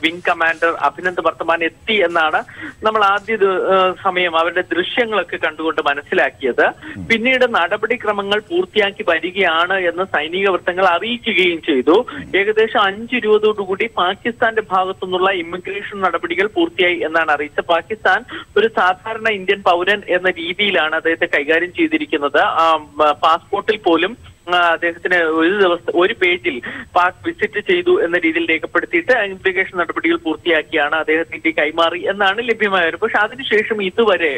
വിംഗ് കമാൻഡർ അഭിനന്ദ് വർത്തമാൻ എത്തി എന്നാണ് നമ്മൾ ആദ്യ സമയം അവരുടെ ദൃശ്യങ്ങളൊക്കെ കണ്ടുകൊണ്ട് മനസ്സിലാക്കിയത്. പിന്നീട് നടപടിക്രമങ്ങൾ പൂർത്തിയാക്കി വരികയാണ് എന്ന് സൈനിക വൃത്തങ്ങൾ അറിയിക്കുകയും ചെയ്തു. ഏകദേശം 5:20 പാകിസ്ഥാന്റെ ഭാഗത്തു നിന്നുള്ള ഇമിഗ്രേഷൻ നടപടികൾ പൂർത്തിയായി എന്നാണ് അറിയിച്ചത്. പാകിസ്ഥാൻ ഒരു സാധാരണ ഇന്ത്യൻ പൗരൻ എന്ന രീതിയിലാണ് അദ്ദേഹത്തെ കൈകാര്യം ചെയ്തിരിക്കുന്നത്. പാസ്പോർട്ടിൽ പോലും അദ്ദേഹത്തിന് ഒരു പേജിൽ പാക് വിസിറ്റ് ചെയ്തു എന്ന രീതിയിൽ രേഖപ്പെടുത്തിയിട്ട് ഇമിഗ്രേഷൻ നടപടികൾ പൂർത്തിയാക്കിയാണ് അദ്ദേഹത്തിന്റെ കൈമാറി എന്നാണ് ലഭ്യമായത്. പക്ഷെ അതിനുശേഷം ഇതുവരെ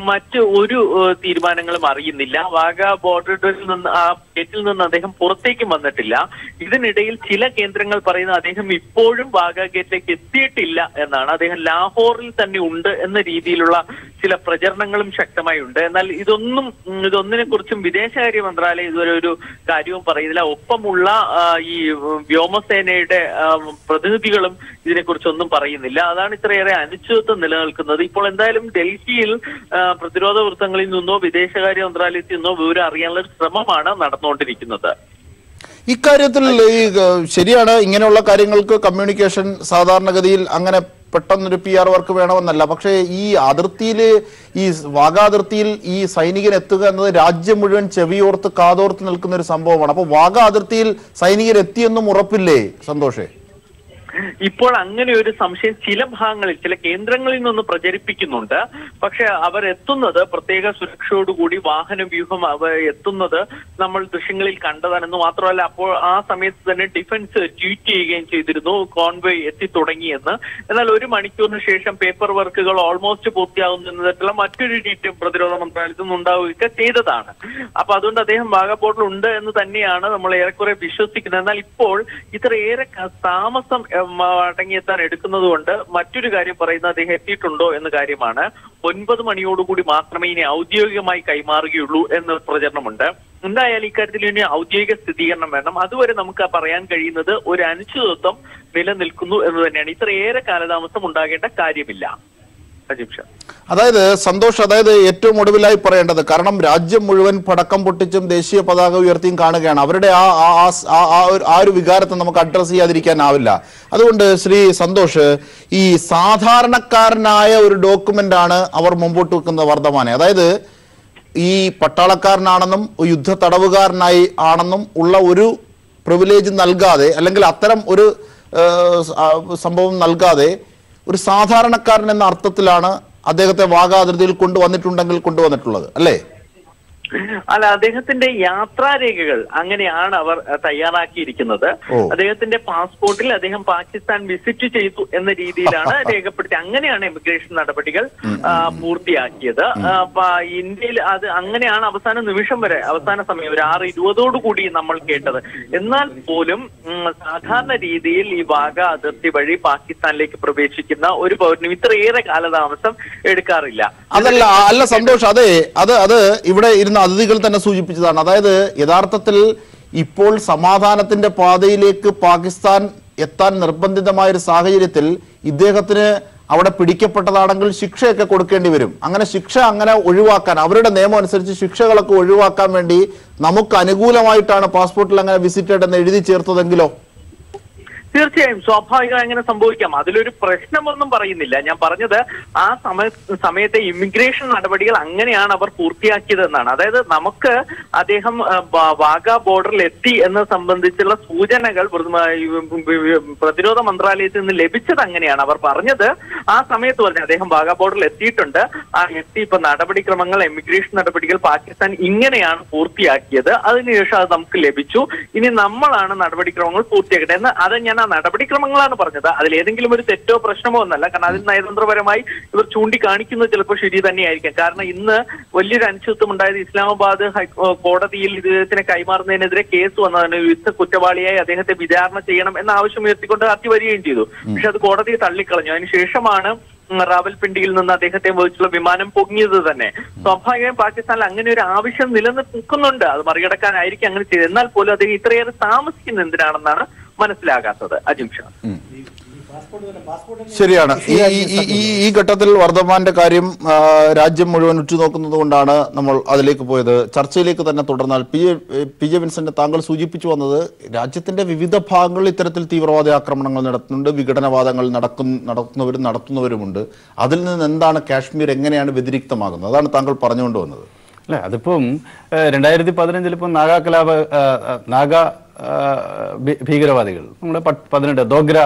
മറ്റ് ഒരു തീരുമാനങ്ങളും അറിയുന്നില്ല. വാഗ ബോർഡറിൽ നിന്ന്, ആ ഗേറ്റിൽ നിന്ന് അദ്ദേഹം പുറത്തേക്കും വന്നിട്ടില്ല. ഇതിനിടയിൽ ചില കേന്ദ്രങ്ങൾ പറയുന്ന അദ്ദേഹം ഇപ്പോഴും വാഗ ഗേറ്റിലേക്ക് എത്തിയിട്ടില്ല എന്നാണ്. അദ്ദേഹം ലാഹോറിൽ തന്നെ ഉണ്ട് എന്ന രീതിയിലുള്ള ചില പ്രചരണങ്ങളും ശക്തമായി ഉണ്ട്. എന്നാൽ ഇതൊന്നിനെ കുറിച്ചും വിദേശകാര്യ മന്ത്രാലയം ഇതുവരെ ഒരു കാര്യവും പറയുന്നില്ല. ഒപ്പമുള്ള ഈ വ്യോമസേനയുടെ പ്രതിനിധികളും ഇതിനെക്കുറിച്ചൊന്നും പറയുന്നില്ല. അതാണ് ഇത്രയേറെ അനിശ്ചിതത്വം നിലനിൽക്കുന്നത്. ഇപ്പോൾ എന്തായാലും ഡൽഹിയിൽ പ്രതിരോധ വൃത്തങ്ങളിൽ നിന്നോ വിദേശകാര്യ മന്ത്രാലയത്തിൽ നിന്നോ വിവരം അറിയാനുള്ള ഒരു ശ്രമമാണ് നടന്നുകൊണ്ടിരിക്കുന്നത്. ഇക്കാര്യത്തിൽ ശരിയാണ്, ഇങ്ങനെയുള്ള കാര്യങ്ങൾക്ക് കമ്മ്യൂണിക്കേഷൻ സാധാരണഗതിയിൽ അങ്ങനെ പെട്ടെന്നൊരു PR വർക്ക് വേണമെന്നല്ല. പക്ഷേ ഈ അതിർത്തിയിൽ, ഈ വാഗ അതിർത്തിയിൽ ഈ സൈനികൻ എത്തുക എന്നത് രാജ്യം മുഴുവൻ ചെവിയോർത്ത് കാതോർത്ത് നിൽക്കുന്ന ഒരു സംഭവമാണ്. അപ്പോൾ വാഗ അതിർത്തിയിൽ സൈനികർ എത്തിയെന്നും ഉറപ്പില്ലേ സന്തോഷേ? ഇപ്പോൾ അങ്ങനെ ഒരു സംശയം ചില ഭാഗങ്ങളിൽ, ചില കേന്ദ്രങ്ങളിൽ നിന്ന് പ്രചരിപ്പിക്കുന്നുണ്ട്. പക്ഷെ അവരെത്തുന്നത് പ്രത്യേക സുരക്ഷയോടുകൂടി വാഹന വ്യൂഹം എത്തുന്നത് നമ്മൾ ദൃശ്യങ്ങളിൽ കണ്ടതാണെന്ന് മാത്രമല്ല, അപ്പോൾ ആ സമയത്ത് തന്നെ ഡിഫൻസ് ട്വീറ്റ് ചെയ്യുകയും ചെയ്തിരുന്നു കോൺവോയ് എത്തി തുടങ്ങിയെന്ന്. എന്നാൽ 1 മണിക്കൂറിന് ശേഷം പേപ്പർ വർക്കുകൾ ഓൾമോസ്റ്റ് പൂർത്തിയാവുന്നതിനുള്ള മറ്റൊരു ട്വീറ്റ് പ്രതിരോധ മന്ത്രാലയത്തിൽ നിന്ന് ഉണ്ടാവുകയൊക്കെ ചെയ്തതാണ്. അപ്പൊ അതുകൊണ്ട് അദ്ദേഹം വാഗാ ബോർഡറിൽ ഉണ്ട് എന്ന് തന്നെയാണ് നമ്മൾ ഏറെക്കുറെ വിശ്വസിക്കുന്നത്. എന്നാൽ ഇപ്പോൾ ഇത്രയേറെ താമസം മടങ്ങിയെത്താൻ എടുക്കുന്നത് കൊണ്ട് മറ്റൊരു കാര്യം പറയുന്നത് അദ്ദേഹം എത്തിയിട്ടുണ്ടോ എന്ന കാര്യമാണ്. 9 മണിയോടുകൂടി മാത്രമേ ഇനി ഔദ്യോഗികമായി കൈമാറുകയുള്ളൂ എന്ന പ്രചരണമുണ്ട്. എന്തായാലും ഇക്കാര്യത്തിൽ ഇനി ഔദ്യോഗിക സ്ഥിരീകരണം വേണം. അതുവരെ നമുക്ക് പറയാൻ കഴിയുന്നത് ഒരു അനിശ്ചിതത്വം നിലനിൽക്കുന്നു എന്ന് തന്നെയാണ്. ഇത്രയേറെ കാലതാമസം ഉണ്ടാകേണ്ട കാര്യമില്ല. അതായത് സന്തോഷ്, അതായത് ഏറ്റവും ഒടുവിലായി പറയേണ്ടത്, കാരണം രാജ്യം മുഴുവൻ പടക്കം പൊട്ടിച്ചും ദേശീയ പതാക ഉയർത്തിയും കാണുകയാണ്. അവരുടെ ആ ഒരു വികാരത്തെ നമുക്ക് അഡ്രസ് ചെയ്യാതിരിക്കാനാവില്ല. അതുകൊണ്ട് ശ്രീ സന്തോഷ്, ഈ സാധാരണക്കാരനായ ഒരു ഡോക്യുമെന്റ് ആണ് അവർ മുമ്പോട്ട് വെക്കുന്ന വർദ്ധമാനെ. അതായത് ഈ പട്ടാളക്കാരനാണെന്നും യുദ്ധ തടവുകാരനായി ആണെന്നും ഉള്ള ഒരു പ്രിവിലേജ് നൽകാതെ, അല്ലെങ്കിൽ അത്തരം ഒരു സംഭവം നൽകാതെ ഒരു സാധാരണക്കാരൻ എന്ന അർത്ഥത്തിലാണ് അദ്ദേഹത്തെ വാഗാ അതിർത്തിയിൽ കൊണ്ടുവന്നിട്ടുള്ളത് അല്ലേ? അല്ല, അദ്ദേഹത്തിന്റെ യാത്രാരേഖകൾ അങ്ങനെയാണ് അവർ തയ്യാറാക്കിയിരിക്കുന്നത്. അദ്ദേഹത്തിന്റെ പാസ്പോർട്ടിൽ അദ്ദേഹം പാകിസ്ഥാൻ വിസിറ്റ് ചെയ്തു എന്ന രീതിയിലാണ് രേഖപ്പെടുത്തി. അങ്ങനെയാണ് ഇമിഗ്രേഷൻ നടപടികൾ പൂർത്തിയാക്കിയത്. ഇന്ത്യയിൽ അത് അങ്ങനെയാണ് അവസാന നിമിഷം വരെ, അവസാന സമയം ഒരു 6:20 നമ്മൾ കേട്ടത്. എന്നാൽ പോലും സാധാരണ രീതിയിൽ ഈ വാഗാ അതിർത്തി വഴി പാകിസ്ഥാനിലേക്ക് പ്രവേശിക്കുന്ന ഒരു പൗരനും ഇത്രയേറെ കാലതാമസം എടുക്കാറില്ല. അല്ല സന്തോഷ്, അത് ഇവിടെ ഇരുന്ന അതിഥികൾ തന്നെ സൂചിപ്പിച്ചതാണ്. അതായത് യഥാർത്ഥത്തിൽ ഇപ്പോൾ സമാധാനത്തിന്റെ പാതയിലേക്ക് പാകിസ്ഥാൻ എത്താൻ നിർബന്ധിതമായ ഒരു സാഹചര്യത്തിൽ ഇദ്ദേഹത്തിന് അവിടെ പിടിക്കപ്പെട്ടതാണെങ്കിൽ ശിക്ഷയൊക്കെ കൊടുക്കേണ്ടി വരും. അങ്ങനെ ശിക്ഷ ഒഴിവാക്കാൻ, അവരുടെ നിയമം അനുസരിച്ച് ശിക്ഷകളൊക്കെ ഒഴിവാക്കാൻ വേണ്ടി നമുക്ക് അനുകൂലമായിട്ടാണ് പാസ്പോർട്ടിൽ അങ്ങനെ വിസിറ്റഡ് എന്ന് എഴുതി ചേർത്തതെങ്കിലോ? തീർച്ചയായും സ്വാഭാവികമായി അങ്ങനെ സംഭവിക്കാം. അതിലൊരു പ്രശ്നമൊന്നും പറയുന്നില്ല. ഞാൻ പറഞ്ഞത് ആ സമയത്തെ ഇമിഗ്രേഷൻ നടപടികൾ അങ്ങനെയാണ് അവർ പൂർത്തിയാക്കിയതെന്നാണ്. അതായത് നമുക്ക് അദ്ദേഹം വാഗാ ബോർഡറിൽ എത്തി എന്നത് സംബന്ധിച്ചുള്ള സൂചനകൾ പ്രതിരോധ മന്ത്രാലയത്തിൽ നിന്ന് ലഭിച്ചത് അങ്ങനെയാണ്. അവർ പറഞ്ഞത് ആ സമയത്ത് പറഞ്ഞു അദ്ദേഹം വാഗാ ബോർഡറിൽ എത്തിയിട്ടുണ്ട്, ഇപ്പൊ നടപടിക്രമങ്ങൾ, ഇമിഗ്രേഷൻ നടപടികൾ പാകിസ്ഥാൻ ഇങ്ങനെയാണ് പൂർത്തിയാക്കിയത്, അതിനുശേഷം അത് നമുക്ക് ലഭിച്ചു, ഇനി നമ്മളാണ് നടപടിക്രമങ്ങൾ പൂർത്തിയാക്കേണ്ടത് എന്ന്. അത് ഞാൻ നടപടിക്രമങ്ങളാണ് പറഞ്ഞത്. അതിലേതെങ്കിലും ഒരു തെറ്റോ പ്രശ്നമോ ഒന്നല്ല. കാരണം അതിൽ നയതന്ത്രപരമായി ഇവർ ചൂണ്ടിക്കാണിക്കുന്നത് ചിലപ്പോൾ ശരി തന്നെയായിരിക്കാം. കാരണം ഇന്ന് വലിയൊരു അനിശ്ചിതത്വം ഉണ്ടായത് ഇസ്ലാമാബാദ് കോടതിയിൽ ഇദ്ദേഹത്തിനെ കൈമാറുന്നതിനെതിരെ കേസ് വന്നതാണ്. യുദ്ധ കുറ്റവാളിയായി അദ്ദേഹത്തെ വിചാരണ ചെയ്യണം എന്ന ആവശ്യം ഉയർത്തിക്കൊണ്ട് ഹർജി വരികയും ചെയ്തു. പക്ഷെ അത് കോടതി തള്ളിക്കളഞ്ഞു. അതിനുശേഷമാണ് റാവൽപിണ്ടിയിൽ നിന്ന് അദ്ദേഹത്തെ വഹിച്ചുള്ള വിമാനം പൊങ്ങിയത് തന്നെ. സ്വാഭാവികമായും പാകിസ്ഥാനിൽ അങ്ങനെ ഒരു ആവശ്യം നിലനിൽക്കുന്നുണ്ട്. അത് മറികടക്കാനായിരിക്കും അങ്ങനെ ചെയ്തത്. എന്നാൽ പോലും അദ്ദേഹം ഇത്രയേറെ താമസിക്കുന്ന എന്തിനാണെന്നാണ് മനസ്സിലാകാത്തത്. അജിംഷാ, ശരിയാണ്. ഈ ഘട്ടത്തിൽ വർദ്ധമാന്റെ കാര്യം രാജ്യം മുഴുവൻ ഉറ്റുനോക്കുന്നത് കൊണ്ടാണ് നമ്മൾ അതിലേക്ക് പോയത്. ചർച്ചയിലേക്ക് തന്നെ തുടർന്നാൽ പി ജെ വിൻസെന്റ്, താങ്കൾ സൂചിപ്പിച്ചു വന്നത് രാജ്യത്തിന്റെ വിവിധ ഭാഗങ്ങളിൽ ഇത്തരത്തിൽ തീവ്രവാദ ആക്രമണങ്ങൾ നടത്തുന്നുണ്ട്, വിഘടനവാദങ്ങൾ നടത്തുന്നവരുമുണ്ട്. അതിൽ നിന്ന് എന്താണ് കാശ്മീർ എങ്ങനെയാണ് വ്യതിരിക്തമാകുന്നത്? അതാണ് താങ്കൾ പറഞ്ഞുകൊണ്ട് വന്നത്. അല്ല, അതിപ്പം 2015 ഇപ്പം നാഗ ഭീകരവാദികൾ നമ്മുടെ 18 ദോഗ്ര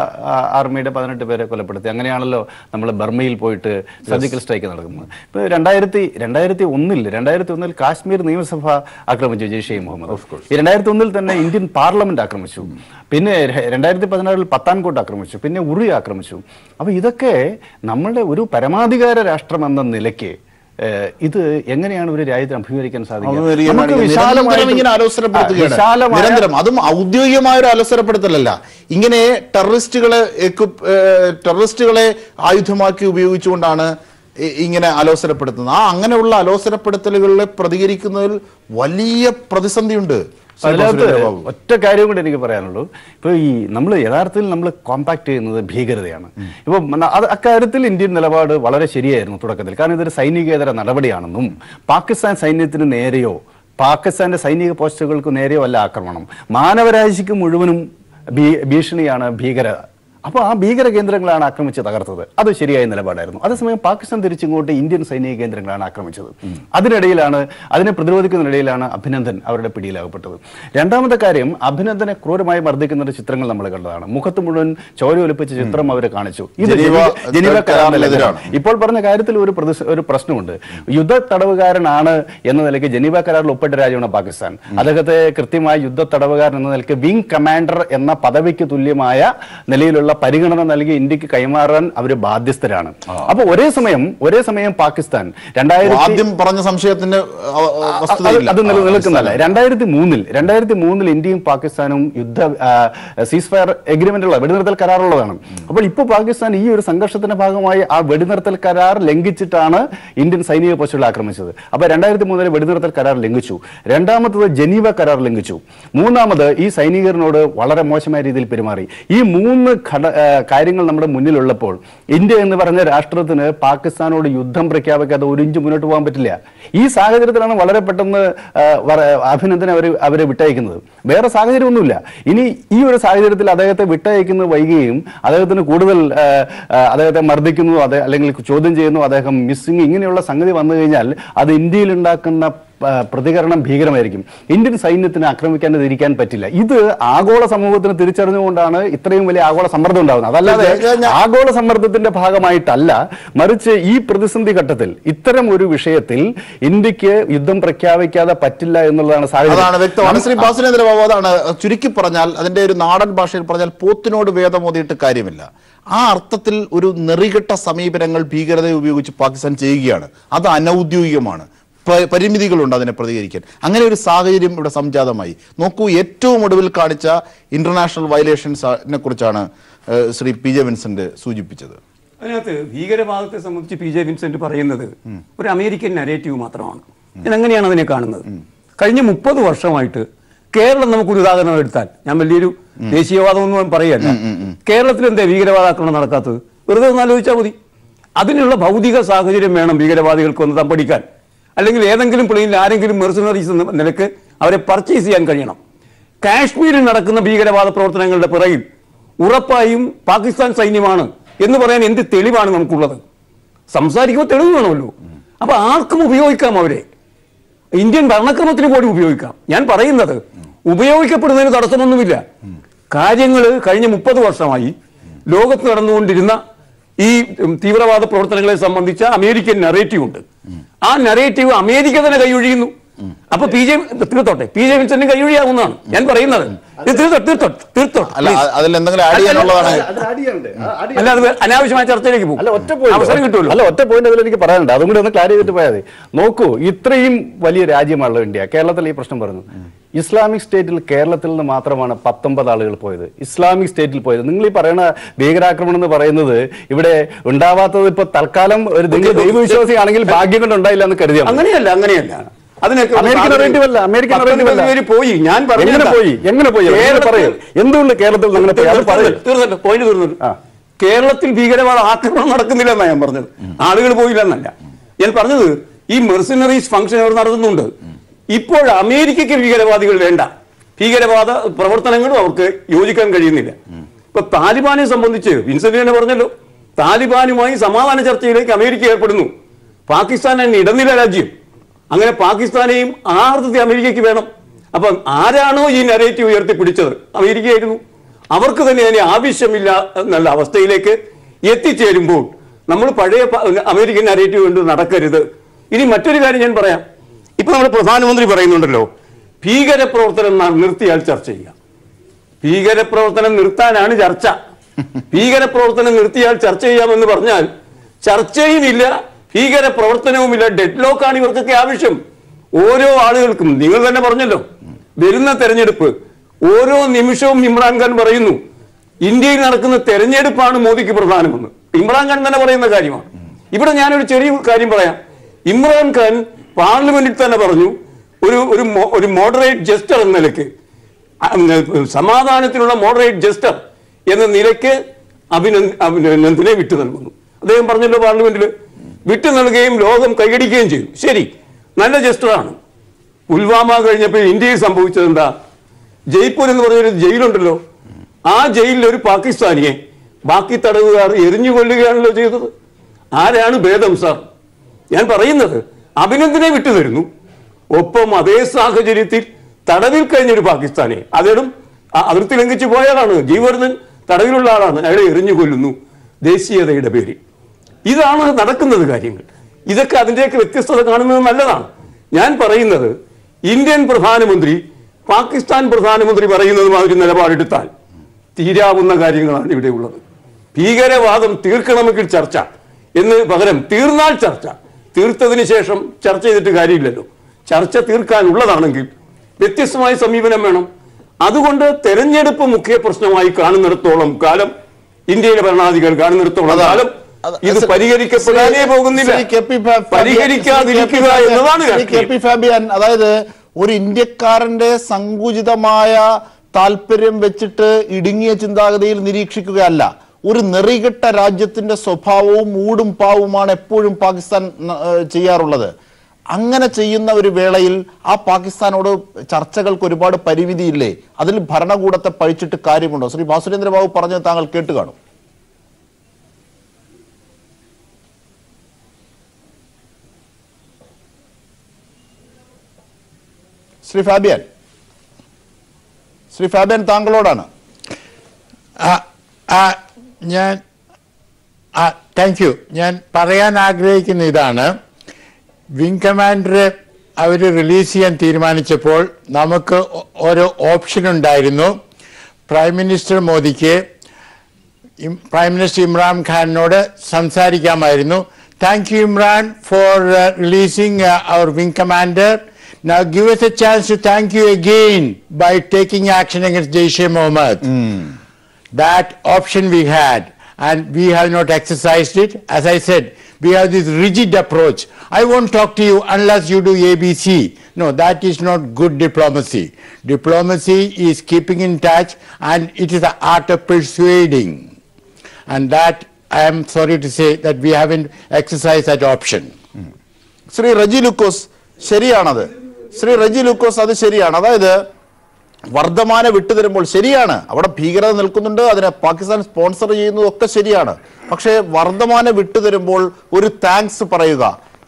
ആർമിയുടെ 18 പേരെ കൊലപ്പെടുത്തി. അങ്ങനെയാണല്ലോ നമ്മൾ ബർമയിൽ പോയിട്ട് സർജിക്കൽ സ്ട്രൈക്ക് നടക്കുന്നത്. ഇപ്പോൾ 2001 കാശ്മീർ നിയമസഭ ആക്രമിച്ചു ജെയ്ഷെ മുഹമ്മദ്. ഈ 2001 തന്നെ ഇന്ത്യൻ പാർലമെന്റ് ആക്രമിച്ചു. പിന്നെ 2016 പത്താൻകോട്ട് ആക്രമിച്ചു. പിന്നെ ഉറി ആക്രമിച്ചു. അപ്പോൾ ഇതൊക്കെ നമ്മളുടെ ഒരു പരമാധികാര രാഷ്ട്രം എന്ന നിലയ്ക്ക് ഇത് എങ്ങനെയാണ് ഒരു രാജ്യത്തിന് അഭിമുഖീകരിക്കാൻ സാധിക്കുക? നിരന്തരം, അതും ഔദ്യോഗികമായ ഒരു അലോസരപ്പെടുത്തലല്ല, ഇങ്ങനെ ടെററിസ്റ്റുകളെ ആയുധമാക്കി ഉപയോഗിച്ചുകൊണ്ടാണ് ഇങ്ങനെ അലോസരപ്പെടുത്തുന്നത്. അങ്ങനെയുള്ള അലോസരപ്പെടുത്തലുകളിൽ പ്രതികരിക്കുന്നതിൽ വലിയ പ്രതിസന്ധിയുണ്ട്. അതിനകത്ത് ഒറ്റ കാര്യം കൂടെ എനിക്ക് പറയാനുള്ളൂ. ഇപ്പോൾ ഈ നമ്മൾ യഥാർത്ഥത്തിൽ നമ്മൾ കോമ്പാക്ട് ചെയ്യുന്നത് ഭീകരതയാണ്. ഇപ്പോൾ അക്കാര്യത്തിൽ ഇന്ത്യൻ നിലപാട് വളരെ ശരിയായിരുന്നു തുടക്കത്തിൽ. കാരണം ഇതൊരു സൈനികേതര നടപടിയാണെന്നും പാകിസ്ഥാൻ സൈന്യത്തിന് നേരെയോ പാകിസ്ഥാന്റെ സൈനിക പോസ്റ്റുകൾക്ക് നേരെയോ അല്ല ആക്രമണം, മാനവരാശിക്ക് മുഴുവനും ഭീഷണിയാണ് ഭീകരത. അപ്പോൾ ആ ഭീകര കേന്ദ്രങ്ങളാണ് ആക്രമിച്ച് തകർത്തത്. അത് ശരിയായ നിലപാടായിരുന്നു. അതേസമയം പാകിസ്ഥാൻ തിരിച്ചിങ്ങോട്ട് ഇന്ത്യൻ സൈനിക കേന്ദ്രങ്ങളാണ് ആക്രമിച്ചത്. അതിനെ പ്രതിരോധിക്കുന്നതിനിടയിലാണ് അഭിനന്ദൻ അവരുടെ പിടിയിലാകപ്പെട്ടത്. രണ്ടാമത്തെ കാര്യം, അഭിനന്ദനെ ക്രൂരമായി മർദ്ദിക്കുന്ന ഒരു ചിത്രങ്ങൾ നമ്മൾ കണ്ടതാണ്. മുഖത്ത് മുഴുവൻ ചോര ഒലിപ്പിച്ച ചിത്രം അവർ കാണിച്ചു. ഇത് ജനീവ കരാറിനെതിരാണ്. ഇപ്പോൾ പറഞ്ഞ കാര്യത്തിൽ ഒരു പ്രശ്നമുണ്ട്. യുദ്ധ തടവുകാരനാണ് എന്ന നിലയ്ക്ക് ജനീവ കരാറിൽ ഒപ്പിട്ട രാജ്യമാണ് പാകിസ്ഥാൻ. അദ്ദേഹത്തെ കൃത്യമായി യുദ്ധ തടവുകാരൻ എന്ന നിലയ്ക്ക് വിംഗ് കമാൻഡർ എന്ന പദവിക്ക് തുല്യമായ നിലയിലുള്ള പരിഗണന നൽകി ഇന്ത്യക്ക് കൈമാറാൻ അവർ ബാധ്യസ്ഥരാണ്. അപ്പൊ ഒരേ സമയം പാകിസ്ഥാൻ ആദ്യം പറഞ്ഞ സംശയത്തിന് അത് നിലനിൽക്കുന്നതല്ല. 2003 ഇന്ത്യയും പാകിസ്ഥാനും സീസ് ഫയർ എഗ്രിമെന്റുള്ള വെടിനിർത്തൽ കരാറുള്ളതാണ്. അപ്പോൾ ഇപ്പോൾ പാകിസ്ഥാൻ ഈ ഒരു സംഘർഷത്തിന്റെ ഭാഗമായി ആ വെടിനിർത്തൽ കരാർ ലംഘിച്ചിട്ടാണ് ഇന്ത്യൻ സൈനിക പോസ്റ്റുകൾ ആക്രമിച്ചത്. അപ്പൊ 2003 വെടിനിർത്തൽ കരാർ ലംഘിച്ചു. രണ്ടാമത്തത് ജനീവ കരാർ ലംഘിച്ചു. മൂന്നാമത് ഈ സൈനികരനോട് വളരെ മോശമായ രീതിയിൽ പെരുമാറി. ഈ 3 കാര്യങ്ങൾ നമ്മുടെ മുന്നിലുള്ളപ്പോൾ ഇന്ത്യ എന്ന് പറഞ്ഞ രാഷ്ട്രത്തിന് പാകിസ്ഥാനോട് യുദ്ധം പ്രഖ്യാപിക്കാതെ ഒരു ഇഞ്ച് മുന്നോട്ട് പോകാൻ പറ്റില്ല. ഈ സാഹചര്യത്തിലാണ് വളരെ പെട്ടെന്ന് അഭിനന്ദൻ അവരെ വിട്ടയക്കുന്നത്. വേറെ സാഹചര്യമൊന്നുമില്ല. ഇനി ഈ ഒരു സാഹചര്യത്തിൽ അദ്ദേഹത്തെ വിട്ടയക്കുന്നത് വൈകുകയും അദ്ദേഹത്തിന് കൂടുതൽ അദ്ദേഹത്തെ മർദ്ദിക്കുന്നു, അല്ലെങ്കിൽ ചോദ്യം ചെയ്യുന്നു, അദ്ദേഹം മിസ്സിംഗ്, ഇങ്ങനെയുള്ള സംഗതി വന്നു കഴിഞ്ഞാൽ അത് ഇന്ത്യയിൽ ഉണ്ടാക്കുന്ന പ്രതികരണം ഭീകരമായിരിക്കും. ഇന്ത്യൻ സൈന്യത്തിന് ആക്രമിക്കാതിരിക്കാൻ പറ്റില്ല. ഇത് ആഗോള സമൂഹത്തിന് തിരിച്ചറിഞ്ഞുകൊണ്ടാണ് ഇത്രയും വലിയ ആഗോള സമ്മർദ്ദം ഉണ്ടാകുന്നത്. അതല്ലാതെ ആഗോള സമ്മർദ്ദത്തിന്റെ ഭാഗമായിട്ടല്ല, മറിച്ച് ഈ പ്രതിസന്ധി ഘട്ടത്തിൽ ഇത്തരം ഒരു വിഷയത്തിൽ ഇന്ത്യക്ക് യുദ്ധം പ്രഖ്യാപിക്കാതെ പറ്റില്ല എന്നുള്ളതാണ് സാഹചര്യം. ശ്രീ ബാസുരേന്ദ്ര ബാബു, അതാണ് ചുരുക്കി പറഞ്ഞാൽ, അതിന്റെ ഒരു നാടൻ ഭാഷയിൽ പറഞ്ഞാൽ പോത്തിനോട് വേദമോതിയിട്ട് കാര്യമില്ല. ആ അർത്ഥത്തിൽ ഒരു നെറികെട്ട സമീപനങ്ങൾ ഭീകരതയെ ഉപയോഗിച്ച് പാകിസ്ഥാൻ ചെയ്യുകയാണ്. അത് അനൌദ്യോഗികമാണ്. പരിമിതികളുണ്ട് അതിനെ പ്രതികരിക്കാൻ. അങ്ങനെ ഒരു സാഹചര്യം ഇവിടെ സംജാതമായി. നോക്കൂ, ഏറ്റവും ഒടുവിൽ കാണിച്ച ഇന്റർനാഷണൽ വയലേഷൻസിനെ കുറിച്ചാണ് ശ്രീ പി ജെ വിൻസെന്റ് സൂചിപ്പിച്ചത്. അതിനകത്ത് ഭീകരവാദത്തെ സംബന്ധിച്ച് പി ജെ വിൻസെന്റ് പറയുന്നത് ഒരു അമേരിക്കൻ നരേറ്റീവ് മാത്രമാണ്. ഞാൻ എങ്ങനെയാണ് അതിനെ കാണുന്നത്? കഴിഞ്ഞ 30 വർഷമായിട്ട് കേരളം നമുക്കൊരു ഉദാഹരണം എടുത്താൽ, ഞാൻ വലിയൊരു ദേശീയവാദം ഒന്നും പറയല്ല, കേരളത്തിൽ എന്താ ഭീകരവാദാക്രമണം നടക്കാത്തത്? വെറുതെ ഒന്ന് ആലോചിച്ചാൽ മതി. അതിനുള്ള ഭൗതിക സാഹചര്യം വേണം ഭീകരവാദികൾക്ക് ഒന്ന് തമ്പടിക്കാൻ. അല്ലെങ്കിൽ ഏതെങ്കിലും പ്ലെയിനിൽ ആരെങ്കിലും മെർസനറീസ് എന്ന നിലക്ക് അവരെ പർച്ചേസ് ചെയ്യാൻ കഴിയണം. കാശ്മീരിൽ നടക്കുന്ന ഭീകരവാദ പ്രവർത്തനങ്ങളുടെ പിറകിൽ ഉറപ്പായും പാകിസ്ഥാൻ സൈന്യമാണ് എന്ന് പറയാൻ എന്ത് തെളിവാണ് നമുക്കുള്ളത്? സംസാരിക്കുമ്പോൾ തെളിവ് വേണമല്ലോ. അപ്പൊ ആർക്കും ഉപയോഗിക്കാം, അവരെ ഇന്ത്യൻ ഭരണക്രമത്തിന് പോലും ഉപയോഗിക്കാം. ഞാൻ പറയുന്നത് ഉപയോഗിക്കപ്പെടുന്നതിന് തടസ്സമൊന്നുമില്ല. കാര്യങ്ങൾ കഴിഞ്ഞ 30 വർഷമായി ലോകത്ത് നടന്നുകൊണ്ടിരുന്ന ഈ തീവ്രവാദ പ്രവർത്തനങ്ങളെ സംബന്ധിച്ച അമേരിക്കൻ നറേറ്റീവ് ഉണ്ട്. ആ നറേറ്റീവ് അമേരിക്ക തന്നെ കൈയൊഴിയുന്നു. അപ്പൊ പി ജെ വിൻസെന്റിന് കൈയൊഴിയാവുന്നതാണ് ഞാൻ പറയുന്നത്. അല്ല, അത് അനാവശ്യമായ ചർച്ചയിലേക്ക് പോകും. അവസരം കിട്ടുമല്ലോ. അല്ല, ഒറ്റ പോയിന്റ് അതിൽ എനിക്ക് പറയാനുണ്ട്. അതും കൂടി ഒന്ന് ക്ലാരിഫൈ ചെയ്തിട്ട് പോയാൽ മതി. നോക്കൂ, ഇത്രയും വലിയ രാജ്യമാണല്ലോ ഇന്ത്യ. കേരളത്തിൽ ഈ പ്രശ്നം പറഞ്ഞു. ഇസ്ലാമിക് സ്റ്റേറ്റിൽ കേരളത്തിൽ നിന്ന് മാത്രമാണ് 19 ആളുകൾ പോയത്. ഇസ്ലാമിക് സ്റ്റേറ്റിൽ പോയത്. നിങ്ങൾ ഈ പറയുന്ന ഭീകരാക്രമണം എന്ന് പറയുന്നത് ഇവിടെ ഉണ്ടാവാത്തത് ഇപ്പൊ തൽക്കാലം ഒരു ദൈവവിശ്വാസിയാണെങ്കിൽ ഭാഗ്യം കൊണ്ട് ഉണ്ടായില്ല എന്ന് കരുതിയാൽ അങ്ങനെയല്ല. പോയി. ഞാൻ എങ്ങനെ പോയി പറയും? എന്തുകൊണ്ട് കേരളത്തിൽ അങ്ങനെ തീർന്നു? കേരളത്തിൽ ഭീകരവാദ ആക്രമണം നടക്കുന്നില്ല എന്നാ ഞാൻ പറഞ്ഞത്. ആളുകൾ പോയില്ല എന്നല്ല ഞാൻ പറഞ്ഞത്. ഈ മെർസിനറീസ് ഫംഗ്ഷൻ അവർ നടത്തുന്നുണ്ട്. ഇപ്പോൾ അമേരിക്കയ്ക്ക് ഭീകരവാദികൾ വേണ്ട. ഭീകരവാദ പ്രവർത്തനങ്ങളും അവർക്ക് യോജിക്കാൻ കഴിയുന്നില്ല. ഇപ്പൊ താലിബാനെ സംബന്ധിച്ച് വിൻസെന്റ് തന്നെ പറഞ്ഞല്ലോ, താലിബാനുമായി സമാധാന ചർച്ചയിലേക്ക് അമേരിക്ക ഏർപ്പെടുന്നു. പാകിസ്ഥാൻ തന്നെ ഇടനില രാജ്യം. അങ്ങനെ പാകിസ്ഥാനെയും ആ അർത്ഥത്തിൽ അമേരിക്കയ്ക്ക് വേണം. അപ്പം ആരാണോ ഈ നരേറ്റീവ് ഉയർത്തിപ്പിടിച്ചത്? അമേരിക്കയായിരുന്നു. അവർക്ക് തന്നെ അതിന് ആവശ്യമില്ല എന്നുള്ള അവസ്ഥയിലേക്ക് എത്തിച്ചേരുമ്പോൾ നമ്മൾ പഴയ അമേരിക്കൻ നരേറ്റീവ് കൊണ്ട് നടക്കരുത്. ഇനി മറ്റൊരു കാര്യം ഞാൻ പറയാം. ഇപ്പൊ നമ്മുടെ പ്രധാനമന്ത്രി പറയുന്നുണ്ടല്ലോ, ഭീകരപ്രവർത്തനം നിർത്തിയാൽ ചർച്ച ചെയ്യാം. ഭീകരപ്രവർത്തനം നിർത്താനാണ് ചർച്ച. ഭീകരപ്രവർത്തനം നിർത്തിയാൽ ചർച്ച ചെയ്യാമെന്ന് പറഞ്ഞാൽ ചർച്ചയുമില്ല, ഭീകര പ്രവർത്തനവുമില്ല. ഡെഡ് ലോക്കാണ് ഇവർക്കൊക്കെ ആവശ്യം. ഓരോ ആളുകൾക്കും നിങ്ങൾ തന്നെ പറഞ്ഞല്ലോ, വരുന്ന തെരഞ്ഞെടുപ്പ് ഓരോ നിമിഷവും ഇമ്രാൻഖാൻ പറയുന്നു ഇന്ത്യയിൽ നടക്കുന്ന തെരഞ്ഞെടുപ്പാണ് മോദിക്ക് പ്രധാനമെന്ന്. ഇമ്രാൻഖാൻ തന്നെ പറയുന്ന കാര്യമാണ്. ഇവിടെ ഞാനൊരു ചെറിയ കാര്യം പറയാം. ഇമ്രാൻഖാൻ പാർലമെന്റിൽ തന്നെ പറഞ്ഞു, ഒരു മോഡറേറ്റ് ജസ്റ്റർ എന്ന നിലയ്ക്ക്, സമാധാനത്തിനുള്ള മോഡറേറ്റ് ജസ്റ്റർ എന്ന നിലയ്ക്ക് അഭിനന്ദനെ വിട്ടു നൽകുന്നു. അദ്ദേഹം പറഞ്ഞല്ലോ പാർലമെന്റിൽ. വിട്ടു നൽകുകയും ലോകം കൈയടിക്കുകയും ചെയ്തു. ശരി, നല്ല ജസ്റ്ററാണ്. പുൽവാമ കഴിഞ്ഞപ്പോൾ ഇന്ത്യയിൽ സംഭവിച്ചത് എന്താ? ജയ്പൂർ എന്ന് പറഞ്ഞൊരു ജയിലുണ്ടല്ലോ, ആ ജയിലിൽ ഒരു പാകിസ്ഥാനിയെ ബാക്കി തടവുകാർ എറിഞ്ഞു കൊല്ലുകയാണല്ലോ ചെയ്തത്. ആരാണ് ഭേദം സാർ? ഞാൻ പറയുന്നത് അഭിനന്ദനെ വിട്ടുതരുന്നു. ഒപ്പം അതേ സാഹചര്യത്തിൽ തടവിൽ കഴിഞ്ഞൊരു പാകിസ്ഥാനെ അദ്ദേഹം അതിർത്തി ലംഘിച്ചു പോയതാണ്. ജീവർദ്ധൻ തടവിലുള്ള ആളാണ്, അയാളെ എറിഞ്ഞു കൊല്ലുന്നു ദേശീയതയുടെ പേരിൽ. ഇതാണ് നടക്കുന്നത് കാര്യങ്ങൾ. ഇതൊക്കെ അതിൻ്റെയൊക്കെ വ്യത്യസ്തത കാണുന്നത് നല്ലതാണ്. ഞാൻ പറയുന്നത് ഇന്ത്യൻ പ്രധാനമന്ത്രി പാകിസ്ഥാൻ പ്രധാനമന്ത്രി പറയുന്നതും ഒരു നിലപാടെടുത്താൽ തീരാവുന്ന കാര്യങ്ങളാണ് ഇവിടെ ഉള്ളത്. ഭീകരവാദം തീർക്കണമെങ്കിൽ ചർച്ച എന്ന് പകരം തീർന്നാൽ ചർച്ച, തീർത്തതിന് ശേഷം ചർച്ച ചെയ്തിട്ട് കാര്യമില്ലല്ലോ. ചർച്ച തീർക്കാനുള്ളതാണെങ്കിൽ വ്യത്യസ്തമായ സമീപനം വേണം. അതുകൊണ്ട് തെരഞ്ഞെടുപ്പ് മുഖ്യ പ്രശ്നമായി കാണുന്നിടത്തോളം കാലം, ഇന്ത്യയിലെ ഭരണാധികാരികൾ കാണുന്നിടത്തോളം കാലം ഇത് പരിഹരിക്കപ്പെടാനേ പോകുന്നില്ല. പരിഹരിക്കാതിരിക്കുക എന്നതാണ് ഫാബിയൻ. അതായത് ഒരു ഇന്ത്യക്കാരന്റെ സങ്കുചിതമായ താല്പര്യം വെച്ചിട്ട് ഇടുങ്ങിയ ചിന്താഗതിയിൽ നിരീക്ഷിക്കുകയല്ല. ഒരു നെറികെട്ട രാജ്യത്തിന്റെ സ്വഭാവവും മൂടും പാവുമാണ് എപ്പോഴും പാകിസ്ഥാൻ ചെയ്യാറുള്ളത്. അങ്ങനെ ചെയ്യുന്ന ഒരു വേളയിൽ ആ പാകിസ്ഥാനോട് ചർച്ചകൾക്ക് ഒരുപാട് പരിമിതിയില്ലേ? അതിൽ ഭരണകൂടത്തെ പഴിച്ചിട്ട് കാര്യമുണ്ടോ? ശ്രീ ഭാസുരേന്ദ്ര ബാബു പറഞ്ഞത് താങ്കൾ കേട്ട് കാണും. ശ്രീ ഫാബിയൻ താങ്കളോടാണ്. Thank you. ഞാൻ പറയാൻ ആഗ്രഹിക്കുന്ന ഇതാണ്, വിംഗ് കമാൻഡർ അവർ റിലീസ് ചെയ്യാൻ തീരുമാനിച്ചപ്പോൾ നമുക്ക് ഒരു ഓപ്ഷൻ ഉണ്ടായിരുന്നു. പ്രൈം മിനിസ്റ്റർ മോദിക്ക് പ്രൈം മിനിസ്റ്റർ ഇമ്രാൻ ഖാനോട് സംസാരിക്കാമായിരുന്നു. Thank you Imran for releasing our wing commander. Now give us a chance to thank you again by taking action against Jaish-e-Mohammed. That option we had, and we have not exercised it. As I said, we have this rigid approach. I won't talk to you unless you do ABC. No, that is not good diplomacy. Diplomacy is keeping in touch, and it is the art of persuading. And that, I am sorry to say, that we haven't exercised that option. Sri Raji Lucas, ശരിയാണത്. ശ്രീ റജി ലൂക്കോസ്, അത് ശരിയാണ്. അതായത് വർദ്ധമാനെ വിട്ടുതരുമ്പോൾ ശരിയാണ്, അവിടെ ഭീകരത നിൽക്കുന്നുണ്ട്, അതിനെ Pakistan sponsor ചെയ്യുന്നതൊക്കെ ശരിയാണ്. പക്ഷേ വർദ്ധമാനെ വിട്ടുതരുമ്പോൾ ഒരു താങ്ക്സ് പറയുക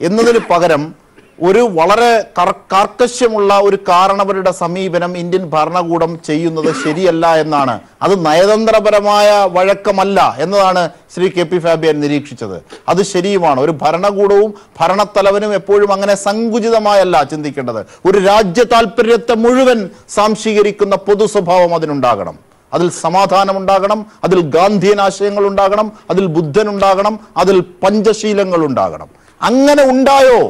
എന്നതിന് പകരം ഒരു വളരെ കാർക്കശ്യമുള്ള ഒരു കാരണവരുടെ സമീപനം ഇന്ത്യൻ ഭരണകൂടം ചെയ്യുന്നത് ശരിയല്ല എന്നാണ്. അത് നയതന്ത്രപരമായ വഴക്കമല്ല എന്നതാണ് ശ്രീ കെ പി ഫാബിയൻ നിരീക്ഷിച്ചത്. അത് ശരിയുമാണ്. ഒരു ഭരണകൂടവും ഭരണത്തലവനും എപ്പോഴും അങ്ങനെ സങ്കുചിതമായല്ല ചിന്തിക്കേണ്ടത്. ഒരു രാജ്യ താല്പര്യത്തെ മുഴുവൻ സാംശീകരിക്കുന്ന പൊതു സ്വഭാവം അതിനുണ്ടാകണം. അതിൽ സമാധാനം ഉണ്ടാകണം, അതിൽ ഗാന്ധിയൻ ആശയങ്ങൾ ഉണ്ടാകണം, അതിൽ ബുദ്ധൻ ഉണ്ടാകണം, അതിൽ പഞ്ചശീലങ്ങൾ ഉണ്ടാകണം. അങ്ങനെ ഉണ്ടായോ?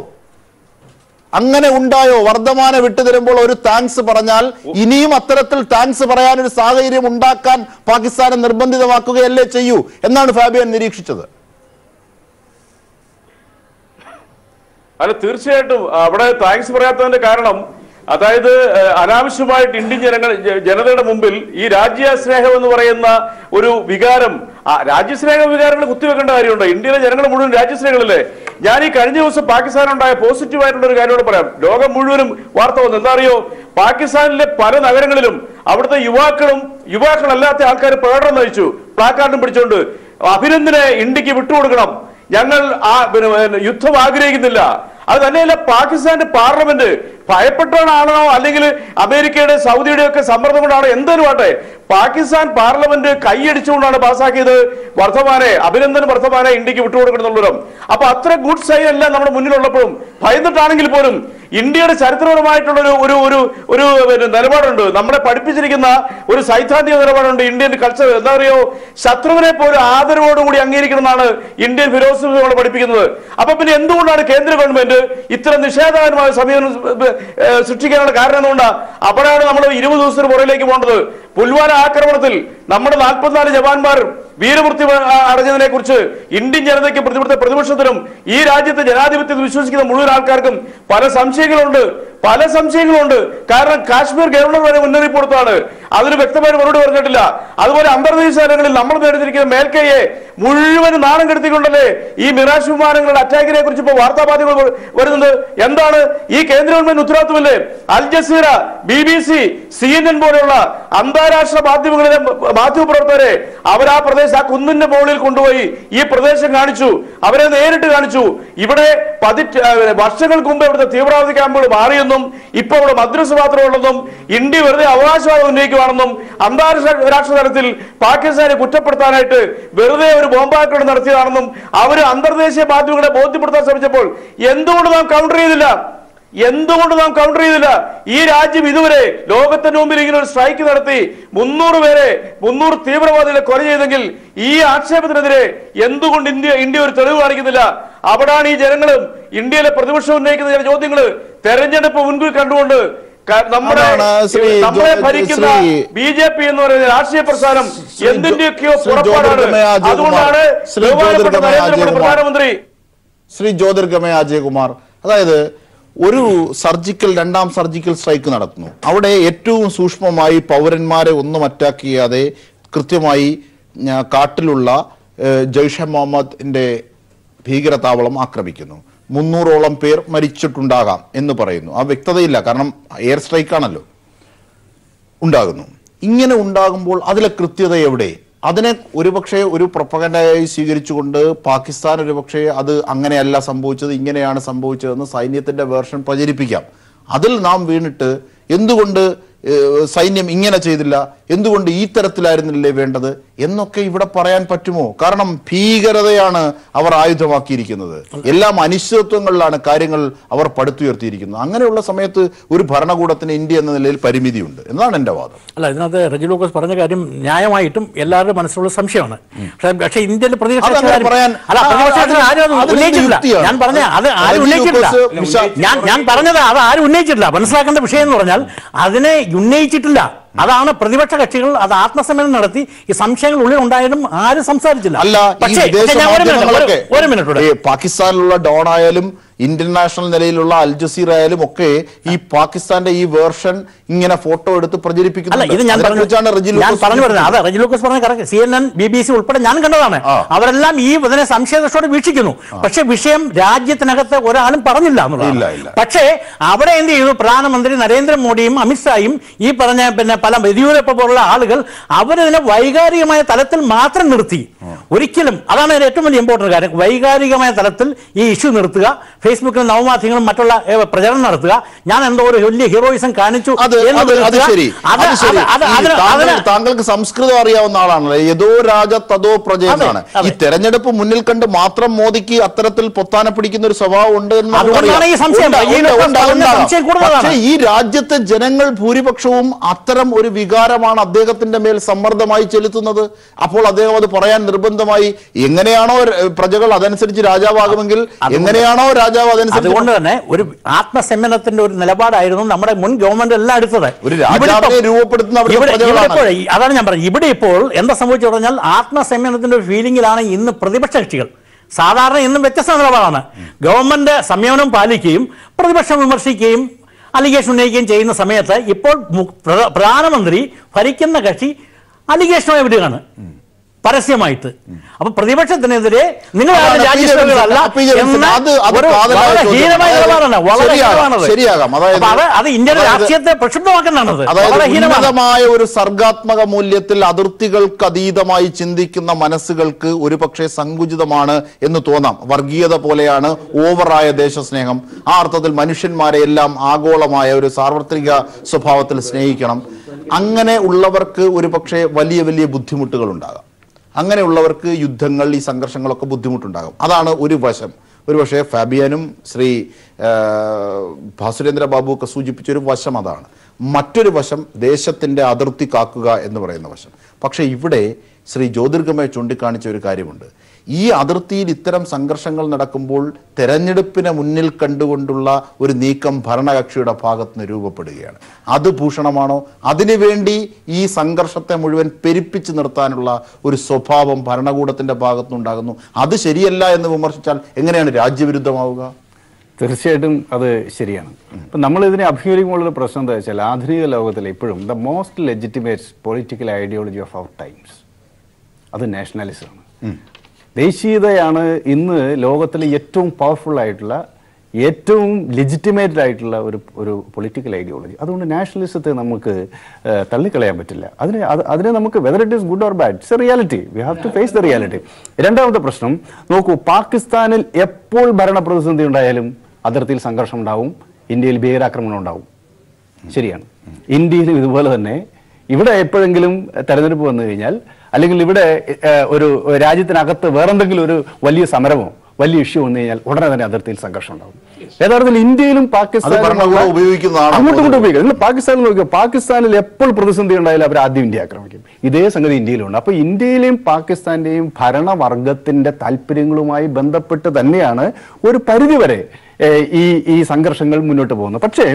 വർദ്ധമാനെ വിട്ടുതരുമ്പോൾ ഒരു താങ്ക്സ് പറഞ്ഞാൽ ഇനിയും അത്തരത്തിൽ താങ്ക്സ് പറയാൻ ഒരു സാഹചര്യം ഉണ്ടാക്കാൻ പാകിസ്ഥാനെ നിർബന്ധിതമാക്കുകയല്ലേ ചെയ്യൂ എന്നാണ് ഫാബിയൻ നിരീക്ഷിച്ചത്. അല്ല, തീർച്ചയായിട്ടും അവിടെ താങ്ക്സ് പറയാത്തതിന്റെ കാരണം, അതായത് അനാവശ്യമായിട്ട് ഇന്ത്യൻ ജനതയുടെ മുമ്പിൽ ഈ രാജ്യസ്നേഹം എന്ന് പറയുന്ന ഒരു വികാരം, രാജ്യസ്നേഹ വികാരങ്ങൾ കുത്തിവെക്കേണ്ട കാര്യമുണ്ടോ? ഇന്ത്യയിലെ ജനങ്ങൾ മുഴുവൻ രാജ്യസ്നേഹികളല്ലേ? ഞാൻ ഈ കഴിഞ്ഞ ദിവസം പാകിസ്ഥാനുണ്ടായ പോസിറ്റീവായിട്ടുള്ള ഒരു കാര്യത്തോട് പറയാം. ലോകം മുഴുവനും വാർത്ത വന്നു. എന്താ അറിയോ? പാകിസ്ഥാനിലെ പല നഗരങ്ങളിലും അവിടുത്തെ യുവാക്കളല്ലാത്ത ആൾക്കാർ പ്രകടനം നയിച്ചു, പ്ലാക്കാർഡും പിടിച്ചുകൊണ്ട് അഭിനന്ദനെ ഇന്ത്യക്ക് വിട്ടുകൊടുക്കണം, ഞങ്ങൾ യുദ്ധം ആഗ്രഹിക്കുന്നില്ല. അത് തന്നെയല്ല, പാകിസ്ഥാന്റെ പാർലമെന്റ് ഭയപ്പെട്ടാണോ അല്ലെങ്കിൽ അമേരിക്കയുടെ സൗദിയുടെ ഒക്കെ സമ്മർദ്ദം കൊണ്ടാണോ എന്തായാലും ആട്ടെ, പാകിസ്ഥാൻ പാർലമെന്റ് കൈയടിച്ചുകൊണ്ടാണ് പാസ്സാക്കിയത് അഭിനന്ദൻ വർദ്ധമാനെ ഇന്ത്യക്ക് വിട്ടുകൊടുക്കണമെന്നുള്ളവരും. അപ്പൊ അത്ര ഗുഡ് സൈൻ അല്ല നമ്മുടെ മുന്നിലുള്ളപ്പോഴും ഭയന്നിട്ടാണെങ്കിൽ പോലും ഇന്ത്യയുടെ ചരിത്രപരമായിട്ടുള്ള ഒരു നിലപാടുണ്ട്, നമ്മളെ പഠിപ്പിച്ചിരിക്കുന്ന ഒരു സൈദ്ധാന്തിക നിലപാടുണ്ട്. ഇന്ത്യൻ കൾച്ചർ എന്താ അറിയോ? ശത്രുവിനെ പോലും ആദരവോടുകൂടി അംഗീകരിക്കണം എന്നാണ് ഇന്ത്യൻ ഫിലോസഫി നമ്മളെ പഠിപ്പിക്കുന്നത്. അപ്പൊ പിന്നെ എന്തുകൊണ്ടാണ് കേന്ദ്ര ഗവൺമെന്റ് ഇത്ര നിഷേധകരമായ സമീപനം സൃഷ്ടിക്കാനുള്ള കാരണം എന്തുകൊണ്ടാണ്? അപ്പോഴാണ് നമ്മൾ 20 ദിവസത്തിന് പുറകിലേക്ക് പോകേണ്ടത്. പുൽവാല ആക്രമണത്തിൽ നമ്മുടെ 44 ജവാന്മാർ വീരമൃത്യു അടഞ്ഞതിനെ കുറിച്ച് ഇന്ത്യൻ ജനതയ്ക്കും പ്രതിപക്ഷത്തിനും ഈ രാജ്യത്തെ ജനാധിപത്യത്തിൽ വിശ്വസിക്കുന്ന മുഴുവൻ ആൾക്കാർക്കും പല സംശയങ്ങളുണ്ട്. പല സംശയങ്ങളുണ്ട്. കാരണം കാശ്മീർ ഗവർണർ വരെ മുന്നറിയിപ്പ് കൊടുത്താണ്, അതിന് വ്യക്തമായ മറുപടി പറഞ്ഞിട്ടില്ല. അതുപോലെ അന്തർദേശീയ തലങ്ങളിൽ നമ്മൾ നേടിയിരിക്കുന്ന മേൽക്കൈയെ മുഴുവൻ നാണം കെടുത്തിക്കൊണ്ടല്ലേ ഈ മിറാഷ് വിമാനങ്ങളുടെ അറ്റാക്കിനെ കുറിച്ച് ഇപ്പോൾ വാർത്താമാധ്യമങ്ങൾ വരുന്നത്. എന്താണ് ഈ കേന്ദ്ര ഗവൺമെന്റ് ഉത്തരവാദിത്വമല്ലേ? അൽ ജസീറ, BBC, CNN പോലെയുള്ള അന്താരാഷ്ട്ര മാധ്യമങ്ങളിലെ മാധ്യമപ്രവർത്തകരെ അവരാ പ്രദേശം ആ കുന്നിന്റെ മുകളിൽ കൊണ്ടുപോയി ഈ പ്രദേശം കാണിച്ചു, അവരെ നേരിട്ട് കാണിച്ചു. ഇവിടെ വർഷങ്ങൾക്ക് മുമ്പ് ഇവിടുത്തെ തീവ്രവാദി ക്യാമ്പുകൾ മാറിയെന്നും ഇപ്പൊ ഇവിടെ മദ്രസ മാത്രമുള്ളതും ഇന്ത്യ വെറുതെ അവകാശവാദം ഉന്നയിക്കുകയാണെന്നും അന്താരാഷ്ട്ര തലത്തിൽ പാകിസ്ഥാനെ കുറ്റപ്പെടുത്താനായിട്ട് വെറുതെ ഒരു ബോംബാക്രമണം നടത്തിയതാണെന്നും അവര് അന്തർദേശീയ മാധ്യമങ്ങളെ ബോധ്യപ്പെടുത്താൻ ശ്രമിച്ചപ്പോൾ എന്തുകൊണ്ട് നാം കൗണ്ടർ ചെയ്തില്ല? ഈ രാജ്യം ഇതുവരെ ലോകത്തിന്റെ മുമ്പിൽ ഇങ്ങനെ ഒരു സ്ട്രൈക്ക് നടത്തി 300 തീവ്രവാദികളെ കൊല ചെയ്തെങ്കിൽ ഈ ആക്ഷേപത്തിനെതിരെ എന്തുകൊണ്ട് ഇന്ത്യ ഒരു തെളിവ് കാണിക്കുന്നില്ല? അവിടാണ് ഈ ജനങ്ങളും ഇന്ത്യയിലെ പ്രതിപക്ഷം ഉന്നയിക്കുന്ന ചില ചോദ്യങ്ങൾ തെരഞ്ഞെടുപ്പ് മുൻപിൽ കണ്ടുകൊണ്ട് നമ്മളെ ഭരിക്കുന്ന BJP എന്ന് പറയുന്ന രാഷ്ട്രീയ പ്രസ്ഥാനം എന്തിന്റെയൊക്കെയോ പുറപ്പാടാണ്. അതുകൊണ്ടാണ് ബഹുമാനപ്പെട്ട നരേന്ദ്രമോദി പ്രധാനമന്ത്രി ശ്രീ ജ്യോതിർഗമയ അജയകുമാർ, അതായത് ഒരു രണ്ടാം സർജിക്കൽ സ്ട്രൈക്ക് നടത്തുന്നു. അവിടെ ഏറ്റവും സൂക്ഷ്മമായി പൗരന്മാരെ ഒന്നും അറ്റാക്ക് ചെയ്യാതെ കൃത്യമായി കാട്ടിലുള്ള ജയ്ഷെ മുഹമ്മദിന്റെ ഭീകരതാവളം ആക്രമിക്കുന്നു. 300ഓളം പേർ മരിച്ചിട്ടുണ്ടാകാം എന്ന് പറയുന്നു. ആ വ്യക്തതയില്ല, കാരണം എയർ സ്ട്രൈക്കാണല്ലോ ഉണ്ടാകുന്നു. ഇങ്ങനെ ഉണ്ടാകുമ്പോൾ അതിലെ കൃത്യത എവിടെ? അതിനെ ഒരുപക്ഷെ ഒരു പ്രൊപ്പഗൻഡയായി സ്വീകരിച്ചുകൊണ്ട് പാകിസ്ഥാൻ ഒരുപക്ഷെ അത് അങ്ങനെയല്ല സംഭവിച്ചത്, ഇങ്ങനെയാണ് സംഭവിച്ചതെന്ന് സൈന്യത്തിന്റെ വേർഷൻ പ്രചരിപ്പിക്കാം. അതിൽ നാം വീണിട്ട് എന്തുകൊണ്ട് സൈന്യം ഇങ്ങനെ ചെയ്തില്ല, എന്തുകൊണ്ട് ഈ തരത്തിലായിരുന്നില്ലേ വേണ്ടത് എന്നൊക്കെ ഇവിടെ പറയാൻ പറ്റുമോ? കാരണം ഭീകരതയാണ് അവർ ആയുധമാക്കിയിരിക്കുന്നത്. എല്ലാം അനിശ്ചിതത്വങ്ങളിലാണ് കാര്യങ്ങൾ അവർ പടുത്തുയർത്തിയിരിക്കുന്നത്. അങ്ങനെയുള്ള സമയത്ത് ഒരു ഭരണകൂടത്തിന് ഇന്ത്യ എന്ന നിലയിൽ പരിമിതിയുണ്ട് എന്നാണ് എൻ്റെ വാദം. അല്ല, ഇതിനകത്ത് റെജി ലൂക്കോസ് പറഞ്ഞ കാര്യം ന്യായമായിട്ടും എല്ലാവരുടെ മനസ്സിലുള്ള സംശയമാണ്. പക്ഷേ ഇന്ത്യയിൽ ഞാൻ പറഞ്ഞ അത് ആരും ഉന്നയിച്ചിട്ടില്ല. ഞാൻ പറഞ്ഞത് അത് ആരും ഉന്നയിച്ചിട്ടില്ല. മനസ്സിലാക്കേണ്ട വിഷയം എന്ന് പറഞ്ഞാൽ അതിനെ ഉന്നയിച്ചിട്ടില്ല. അതാണ് പ്രതിപക്ഷ കക്ഷികൾ അത് ആത്മസമ്മേളനം നടത്തി ഈ സംശയങ്ങൾ ഉള്ളിൽ ഉണ്ടായാലും ആരും സംസാരിച്ചില്ല. ഒരു മിനിറ്റ്, പാകിസ്ഥാനിലുള്ള ഡോൺ ആയാലും ഇന്റർനാഷണൽ നിലയിലുള്ള അൽ ജസീറ ആയാലും ഒക്കെ ഈ പാകിസ്ഥാന്റെ ഈ വേർഷൻ ഇങ്ങനെ ഫോട്ടോ എടുത്ത് പ്രചരിപ്പിക്കുന്നു. CNN, BBC ഉൾപ്പെടെ ഞാൻ കണ്ടതാണ്. അവരെല്ലാം ഈ ഇതിനെ സംശയദൃഷ്ടിയോടെ വീക്ഷിക്കുന്നു. പക്ഷെ വിഷയം രാജ്യത്തിനകത്ത് ഒരാളും പറഞ്ഞില്ല എന്നുള്ളതാണ്. പക്ഷേ അവിടെ എന്ത് ചെയ്തു? പ്രധാനമന്ത്രി നരേന്ദ്രമോദിയും അമിത്ഷായും ഈ പറഞ്ഞ പല യെദ്യൂരപ്പ പോലുള്ള ആളുകൾ അവരതിനെ വൈകാരികമായ തലത്തിൽ മാത്രം നിർത്തി. ഒരിക്കലും അതാണ് ഏറ്റവും വലിയ ഇമ്പോർട്ടന്റ് കാര്യം. വൈകാരികമായ തലത്തിൽ ഈ ഇഷ്യൂ നിർത്തുക, ഫേസ്ബുക്കിലും നവമാധ്യമങ്ങളും മറ്റുള്ള പ്രചരണം നടത്തുക, ഞാൻ എന്തോ ഒരു വലിയ ഹീറോയിസം കാണിച്ചു. താങ്കൾക്ക് സംസ്കൃതം അറിയാവുന്ന ആളാണല്ലോ. യഥോ രാജ തഥോ പ്രജ എന്നാണ്. ഈ തെരഞ്ഞെടുപ്പ് മുന്നിൽ കണ്ട് മാത്രം മോദിക്ക് അത്തരത്തിൽ പൊത്താനെ പിടിക്കുന്ന ഒരു സ്വഭാവം ഉണ്ട് എന്ന് പക്ഷേ ഈ രാജ്യത്തെ ജനങ്ങൾ ഭൂരിപക്ഷവും അത്തരം ഒരു വികാരമാണ് അദ്ദേഹത്തിന്റെ മേൽ സമ്മർദ്ദമായി ചെലുത്തുന്നത്. അപ്പോൾ അദ്ദേഹം അത് പറയാൻ നിർബന്ധമായി. എങ്ങനെയാണോ പ്രജകൾ അതനുസരിച്ച് രാജാവാകുമെങ്കിൽ എങ്ങനെയാണോ രാജാവ് അതനുസരിച്ച്. അതുകൊണ്ട് തന്നെ ഒരു ആത്മസമ്മേളനത്തിന്റെ ഒരു നിലപാടായിരുന്നു നമ്മുടെ മുൻ ഗവൺമെന്റ് എല്ലാം എടുത്തത്. ഒരു രാജാവിനെ രൂപപ്പെടുത്തുന്ന അതാണ് ഞാൻ പറഞ്ഞത്. ഇവിടെ ഇപ്പോൾ എന്താ സംഭവിച്ചു പറഞ്ഞാൽ ആത്മസമ്മേളനത്തിന്റെ ഒരു ഫീലിംഗിലാണ് ഇന്ന് പ്രതിപക്ഷ കക്ഷികൾ. സാധാരണ ഇന്നും വ്യത്യസ്ത നിലപാടാണ്. ഗവൺമെന്റ് സംയമനം പാലിക്കുകയും പ്രതിപക്ഷം വിമർശിക്കുകയും അലിഗേഷൻ ഉന്നയിക്കുകയും ചെയ്യുന്ന സമയത്ത് ഇപ്പോൾ പ്രധാനമന്ത്രി ഭരിക്കുന്ന കക്ഷി അലിഗേഷനുമായി വിടുകയാണ് പരസ്യമായിട്ട്. അപ്പൊ പ്രതിപക്ഷത്തിനെതിരെ നിങ്ങൾ അത് ഇന്ത്യയുടെ രാഷ്ട്രീയത്തെ പ്രക്ഷുബ്ധമാക്കുന്നതാണ്. ഒരു സർഗാത്മക മൂല്യത്തിൽ അതിർത്തികൾക്ക് അതീതമായി ചിന്തിക്കുന്ന മനസ്സുകൾക്ക് ഒരുപക്ഷെ സങ്കുചിതമാണ് എന്ന് തോന്നാം. വർഗീയത പോലെയാണ് ഓവറായ ദേശസ്നേഹം. ആ അർത്ഥത്തിൽ മനുഷ്യന്മാരെ എല്ലാം ആഗോളമായ ഒരു സാർവത്രിക സ്വഭാവത്തിൽ സ്നേഹിക്കണം. അങ്ങനെ ഉള്ളവർക്ക് ഒരുപക്ഷെ വലിയ വലിയ ബുദ്ധിമുട്ടുകൾ ഉണ്ടാകാം. അങ്ങനെയുള്ളവർക്ക് യുദ്ധങ്ങൾ, ഈ സംഘർഷങ്ങളൊക്കെ ബുദ്ധിമുട്ടുണ്ടാകും. അതാണ് ഒരു വശം. ഒരുപക്ഷെ ഫാബിയനും ശ്രീ ഭാസുരേന്ദ്ര ബാബു ഒക്കെ സൂചിപ്പിച്ചൊരു വശം അതാണ്. മറ്റൊരു വശം ദേശത്തിൻ്റെ അതിർത്തി കാക്കുക എന്ന് പറയുന്ന വശം. പക്ഷേ ഇവിടെ ശ്രീ ജ്യോതിർഗമയ ചൂണ്ടിക്കാണിച്ച ഒരു കാര്യമുണ്ട്. ഈ അതിർത്തിയിൽ ഇത്തരം സംഘർഷങ്ങൾ നടക്കുമ്പോൾ തെരഞ്ഞെടുപ്പിനെ മുന്നിൽ കണ്ടുകൊണ്ടുള്ള ഒരു നീക്കം ഭരണകക്ഷിയുടെ ഭാഗത്ത് നിന്ന് രൂപപ്പെടുകയാണ്. അത് ഭൂഷണമാണോ? അതിനുവേണ്ടി ഈ സംഘർഷത്തെ മുഴുവൻ പെരുപ്പിച്ച് നിർത്താനുള്ള ഒരു സ്വഭാവം ഭരണകൂടത്തിന്റെ ഭാഗത്തുനിന്നുണ്ടാകുന്നു. അത് ശരിയല്ല എന്ന് വിമർശിച്ചാൽ എങ്ങനെയാണ് രാജ്യവിരുദ്ധമാവുക? തീർച്ചയായിട്ടും അത് ശരിയാണ്. ഇപ്പം നമ്മളിതിനെ അഭിമുഖീകരിക്കുമ്പോഴൊരു പ്രശ്നം എന്താ വെച്ചാൽ ആധുനിക ലോകത്തിൽ ഇപ്പോഴും the most legitimate political ideology of our times അത് നാഷണലിസമാണ്. ദേശീയതയാണ് ഇന്ന് ലോകത്തിലെ ഏറ്റവും പവർഫുൾ ആയിട്ടുള്ള ഏറ്റവും ലെജിറ്റിമേറ്റഡ് ആയിട്ടുള്ള ഒരു പൊളിറ്റിക്കൽ ഐഡിയോളജി. അതുകൊണ്ട് നാഷണലിസത്തെ നമുക്ക് തള്ളിക്കളയാൻ പറ്റില്ല. അതിനെ നമുക്ക് whether it is good or bad, it's a reality, we have to face the reality. രണ്ടാമത്തെ പ്രശ്നം നോക്കൂ, പാകിസ്ഥാനിൽ എപ്പോൾ ഭരണ പ്രതിസന്ധി ഉണ്ടായാലും അതിർത്തിയിൽ സംഘർഷം ഉണ്ടാവും, ഇന്ത്യയിൽ ഭീകരാക്രമണം ഉണ്ടാവും. ശരിയാണ്. ഇന്ത്യയിലും ഇതുപോലെ തന്നെ ഇവിടെ എപ്പോഴെങ്കിലും തെരഞ്ഞെടുപ്പ് വന്നു കഴിഞ്ഞാൽ അല്ലെങ്കിൽ ഇവിടെ ഒരു രാജ്യത്തിനകത്ത് വേറെന്തെങ്കിലും ഒരു വലിയ സമരമോ വലിയ ഇഷ്യൂ വന്നു കഴിഞ്ഞാൽ ഉടനെ തന്നെ അതിർത്തിയിൽ സംഘർഷം ഉണ്ടാവും. യഥാർത്ഥത്തിൽ ഇന്ത്യയിലും പാകിസ്ഥാനും അങ്ങോട്ടും ഇങ്ങോട്ടും ഉപയോഗിക്കുക. നിങ്ങൾ പാകിസ്ഥാനിൽ നോക്കുക, പാകിസ്ഥാനിൽ എപ്പോൾ പ്രതിസന്ധി ഉണ്ടായാലും അവർ ആദ്യം ഇന്ത്യ ആക്രമിക്കും. ഇതേ സംഗതി ഇന്ത്യയിലുണ്ട്. അപ്പോൾ ഇന്ത്യയിലെയും പാകിസ്ഥാന്റെയും ഭരണവർഗത്തിന്റെ താല്പര്യങ്ങളുമായി ബന്ധപ്പെട്ട് തന്നെയാണ് ഒരു പരിധിവരെ ഈ സംഘർഷങ്ങൾ മുന്നോട്ട് പോകുന്നത്. പക്ഷേ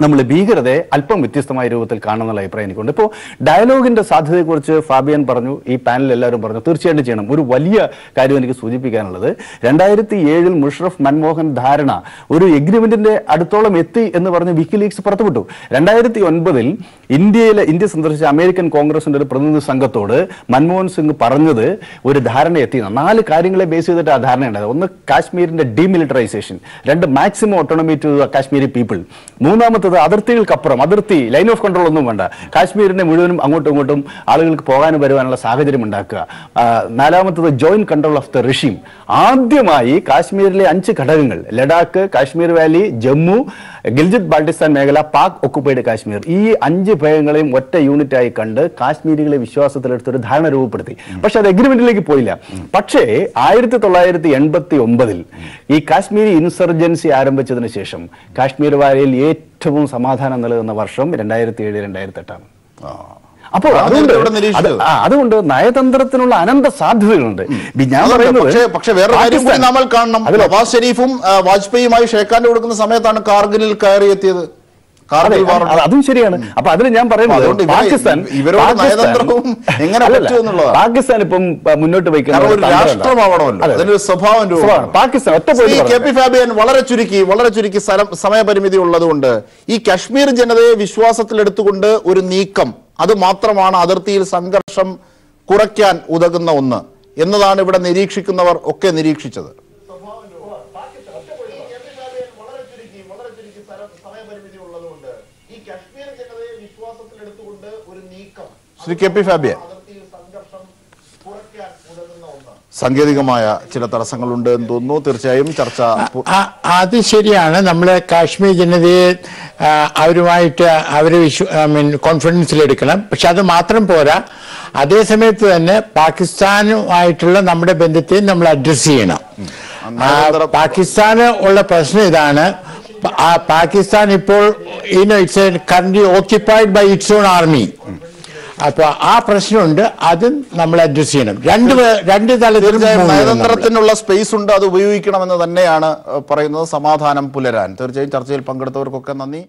നമ്മൾ ഭീകരതയെ അല്പം വ്യത്യസ്തമായ രൂപത്തിൽ കാണുന്നുള്ള അഭിപ്രായം എനിക്കുണ്ട്. ഇപ്പോൾ ഡയലോഗിന്റെ സാധ്യതയെക്കുറിച്ച് ഫാബിയൻ പറഞ്ഞു, ഈ പാനലിൽ എല്ലാവരും പറഞ്ഞു, തീർച്ചയായിട്ടും ചെയ്യണം. ഒരു വലിയ കാര്യം എനിക്ക് സൂചിപ്പിക്കാനുള്ളത്, 2007 മുഷറഫ് മൻമോഹൻ ധാരണ ഒരു എഗ്രിമെന്റിന്റെ അടുത്തോളം എത്തി എന്ന് പറഞ്ഞ് വിക്കിലീക്സ് പുറത്തുവിട്ടു. 2009 ഇന്ത്യ സന്ദർശിച്ച അമേരിക്കൻ കോൺഗ്രസിന്റെ ഒരു പ്രതിനിധി സംഘത്തോട് മൻമോഹൻ സിംഗ് പറഞ്ഞത് ഒരു ധാരണ എത്തി. 4 കാര്യങ്ങളെ ബേസ് ചെയ്തിട്ട് ആ ധാരണ ഉണ്ടായത്. ഒന്ന്, കാശ്മീരിന്റെ demilitarisation. 2, maximum autonomy to Kashmiri people. 3, അതിർത്തികൾക്കപ്പുറം, അതിർത്തി ലൈൻ ഓഫ് കൺട്രോൾ ഒന്നും വേണ്ട, കാശ്മീരിനെ മുഴുവനും അങ്ങോട്ടും ഇങ്ങോട്ടും ആളുകൾക്ക് പോകാനും വരുവാനുള്ള സാഹചര്യം ഉണ്ടാക്കുക. 4, ജോയിന്റ് കൺട്രോൾ ഓഫ് ദ റിഷീം. ആദ്യമായി കാശ്മീരിലെ 5 ഘടകങ്ങൾ, ലഡാക്ക്, കാശ്മീർ വാലി, ജമ്മു, ഗിൽജിത് ബാൾട്ടിസ്ഥാൻ മേഖല, പാക് ഒക്കുപ്പൈഡ് കാശ്മീർ, ഈ 5 ഭയങ്ങളെയും ഒറ്റ യൂണിറ്റായി കണ്ട് കാശ്മീരികളെ വിശ്വാസത്തിലെടുത്തൊരു ധാരണ രൂപപ്പെടുത്തി. പക്ഷെ അത് എഗ്രിമെന്റിലേക്ക് പോയില്ല. പക്ഷേ 1989 ഈ കാശ്മീരി ഇൻസർജൻസി ആരംഭിച്ചതിന് ശേഷം കാശ്മീർ വാലിയിൽ ഏറ്റവും സമാധാനം നിലനിന്ന വർഷം 2007-2008 ആണ്. അപ്പോൾ അതുകൊണ്ട് നയതന്ത്രത്തിനുള്ള അനന്ത സാധ്യതകളുണ്ട്. ഞാൻ പറയുന്നത് പക്ഷേ വേറെ കാര്യം കൂടി നമ്മൾ കാണണം. നവാസ് ഷെരീഫും വാജ്പേയിയുമായി ഷേഖാൻഡ് കൊടുക്കുന്ന സമയത്താണ് കാർഗിലിൽ കയറിയെത്തിയത്. അതും ശരിയാണ്. അപ്പൊ അതിന് ഞാൻ പറയുന്നത് പാകിസ്ഥാൻ ഇപ്പം മുന്നോട്ട് വയ്ക്കുന്ന രാഷ്ട്രമാവണമല്ലോ, സ്വഭാവം. പാകിസ്ഥാൻ ഫാബിയൻ വളരെ ചുരുക്കി സമയപരിമിതി ഉള്ളതുകൊണ്ട് ഈ കശ്മീർ ജനതയെ വിശ്വാസത്തിലെടുത്തുകൊണ്ട് ഒരു നീക്കം, അത് മാത്രമാണ് അതിർത്തിയിൽ സംഘർഷം കുറയ്ക്കാൻ ഉതകുന്ന ഒന്ന് എന്നതാണ് ഇവിടെ നിരീക്ഷിക്കുന്നവർ ഒക്കെ നിരീക്ഷിച്ചത്. ശ്രീ കെ പി ഫാബിയൻ, സാങ്കേതികമായ ചില തടസ്സങ്ങളുണ്ട് എന്ന് തോന്നുന്നു. തീർച്ചയായും ചർച്ച അത് ശരിയാണ്. നമ്മളെ കാശ്മീർ ജനതയെ അവരുമായിട്ട് അവരെ കോൺഫിഡൻസിലെടുക്കണം. പക്ഷെ അത് മാത്രം പോരാ, അതേ സമയത്ത് തന്നെ പാകിസ്ഥാനുമായിട്ടുള്ള നമ്മുടെ ബന്ധത്തെ നമ്മൾ അഡ്രസ് ചെയ്യണം. പാകിസ്ഥാന് ഉള്ള പ്രശ്നം ഇതാണ്, പാകിസ്ഥാൻ ഇപ്പോൾ it's currently occupied by its own army. അപ്പൊ ആ പ്രശ്നമുണ്ട്, അതും നമ്മൾ അഡ്രസ് ചെയ്യണം. രണ്ട് തലത്തിലും നയതന്ത്രത്തിനുള്ള സ്പേസ് ഉണ്ട്, അത് ഉപയോഗിക്കണമെന്ന് തന്നെയാണ് പറയുന്നത്. സമാധാനം പുലരാൻ തീർച്ചയായും ചർച്ചയിൽ പങ്കെടുത്തവർക്കൊക്കെ നന്ദി.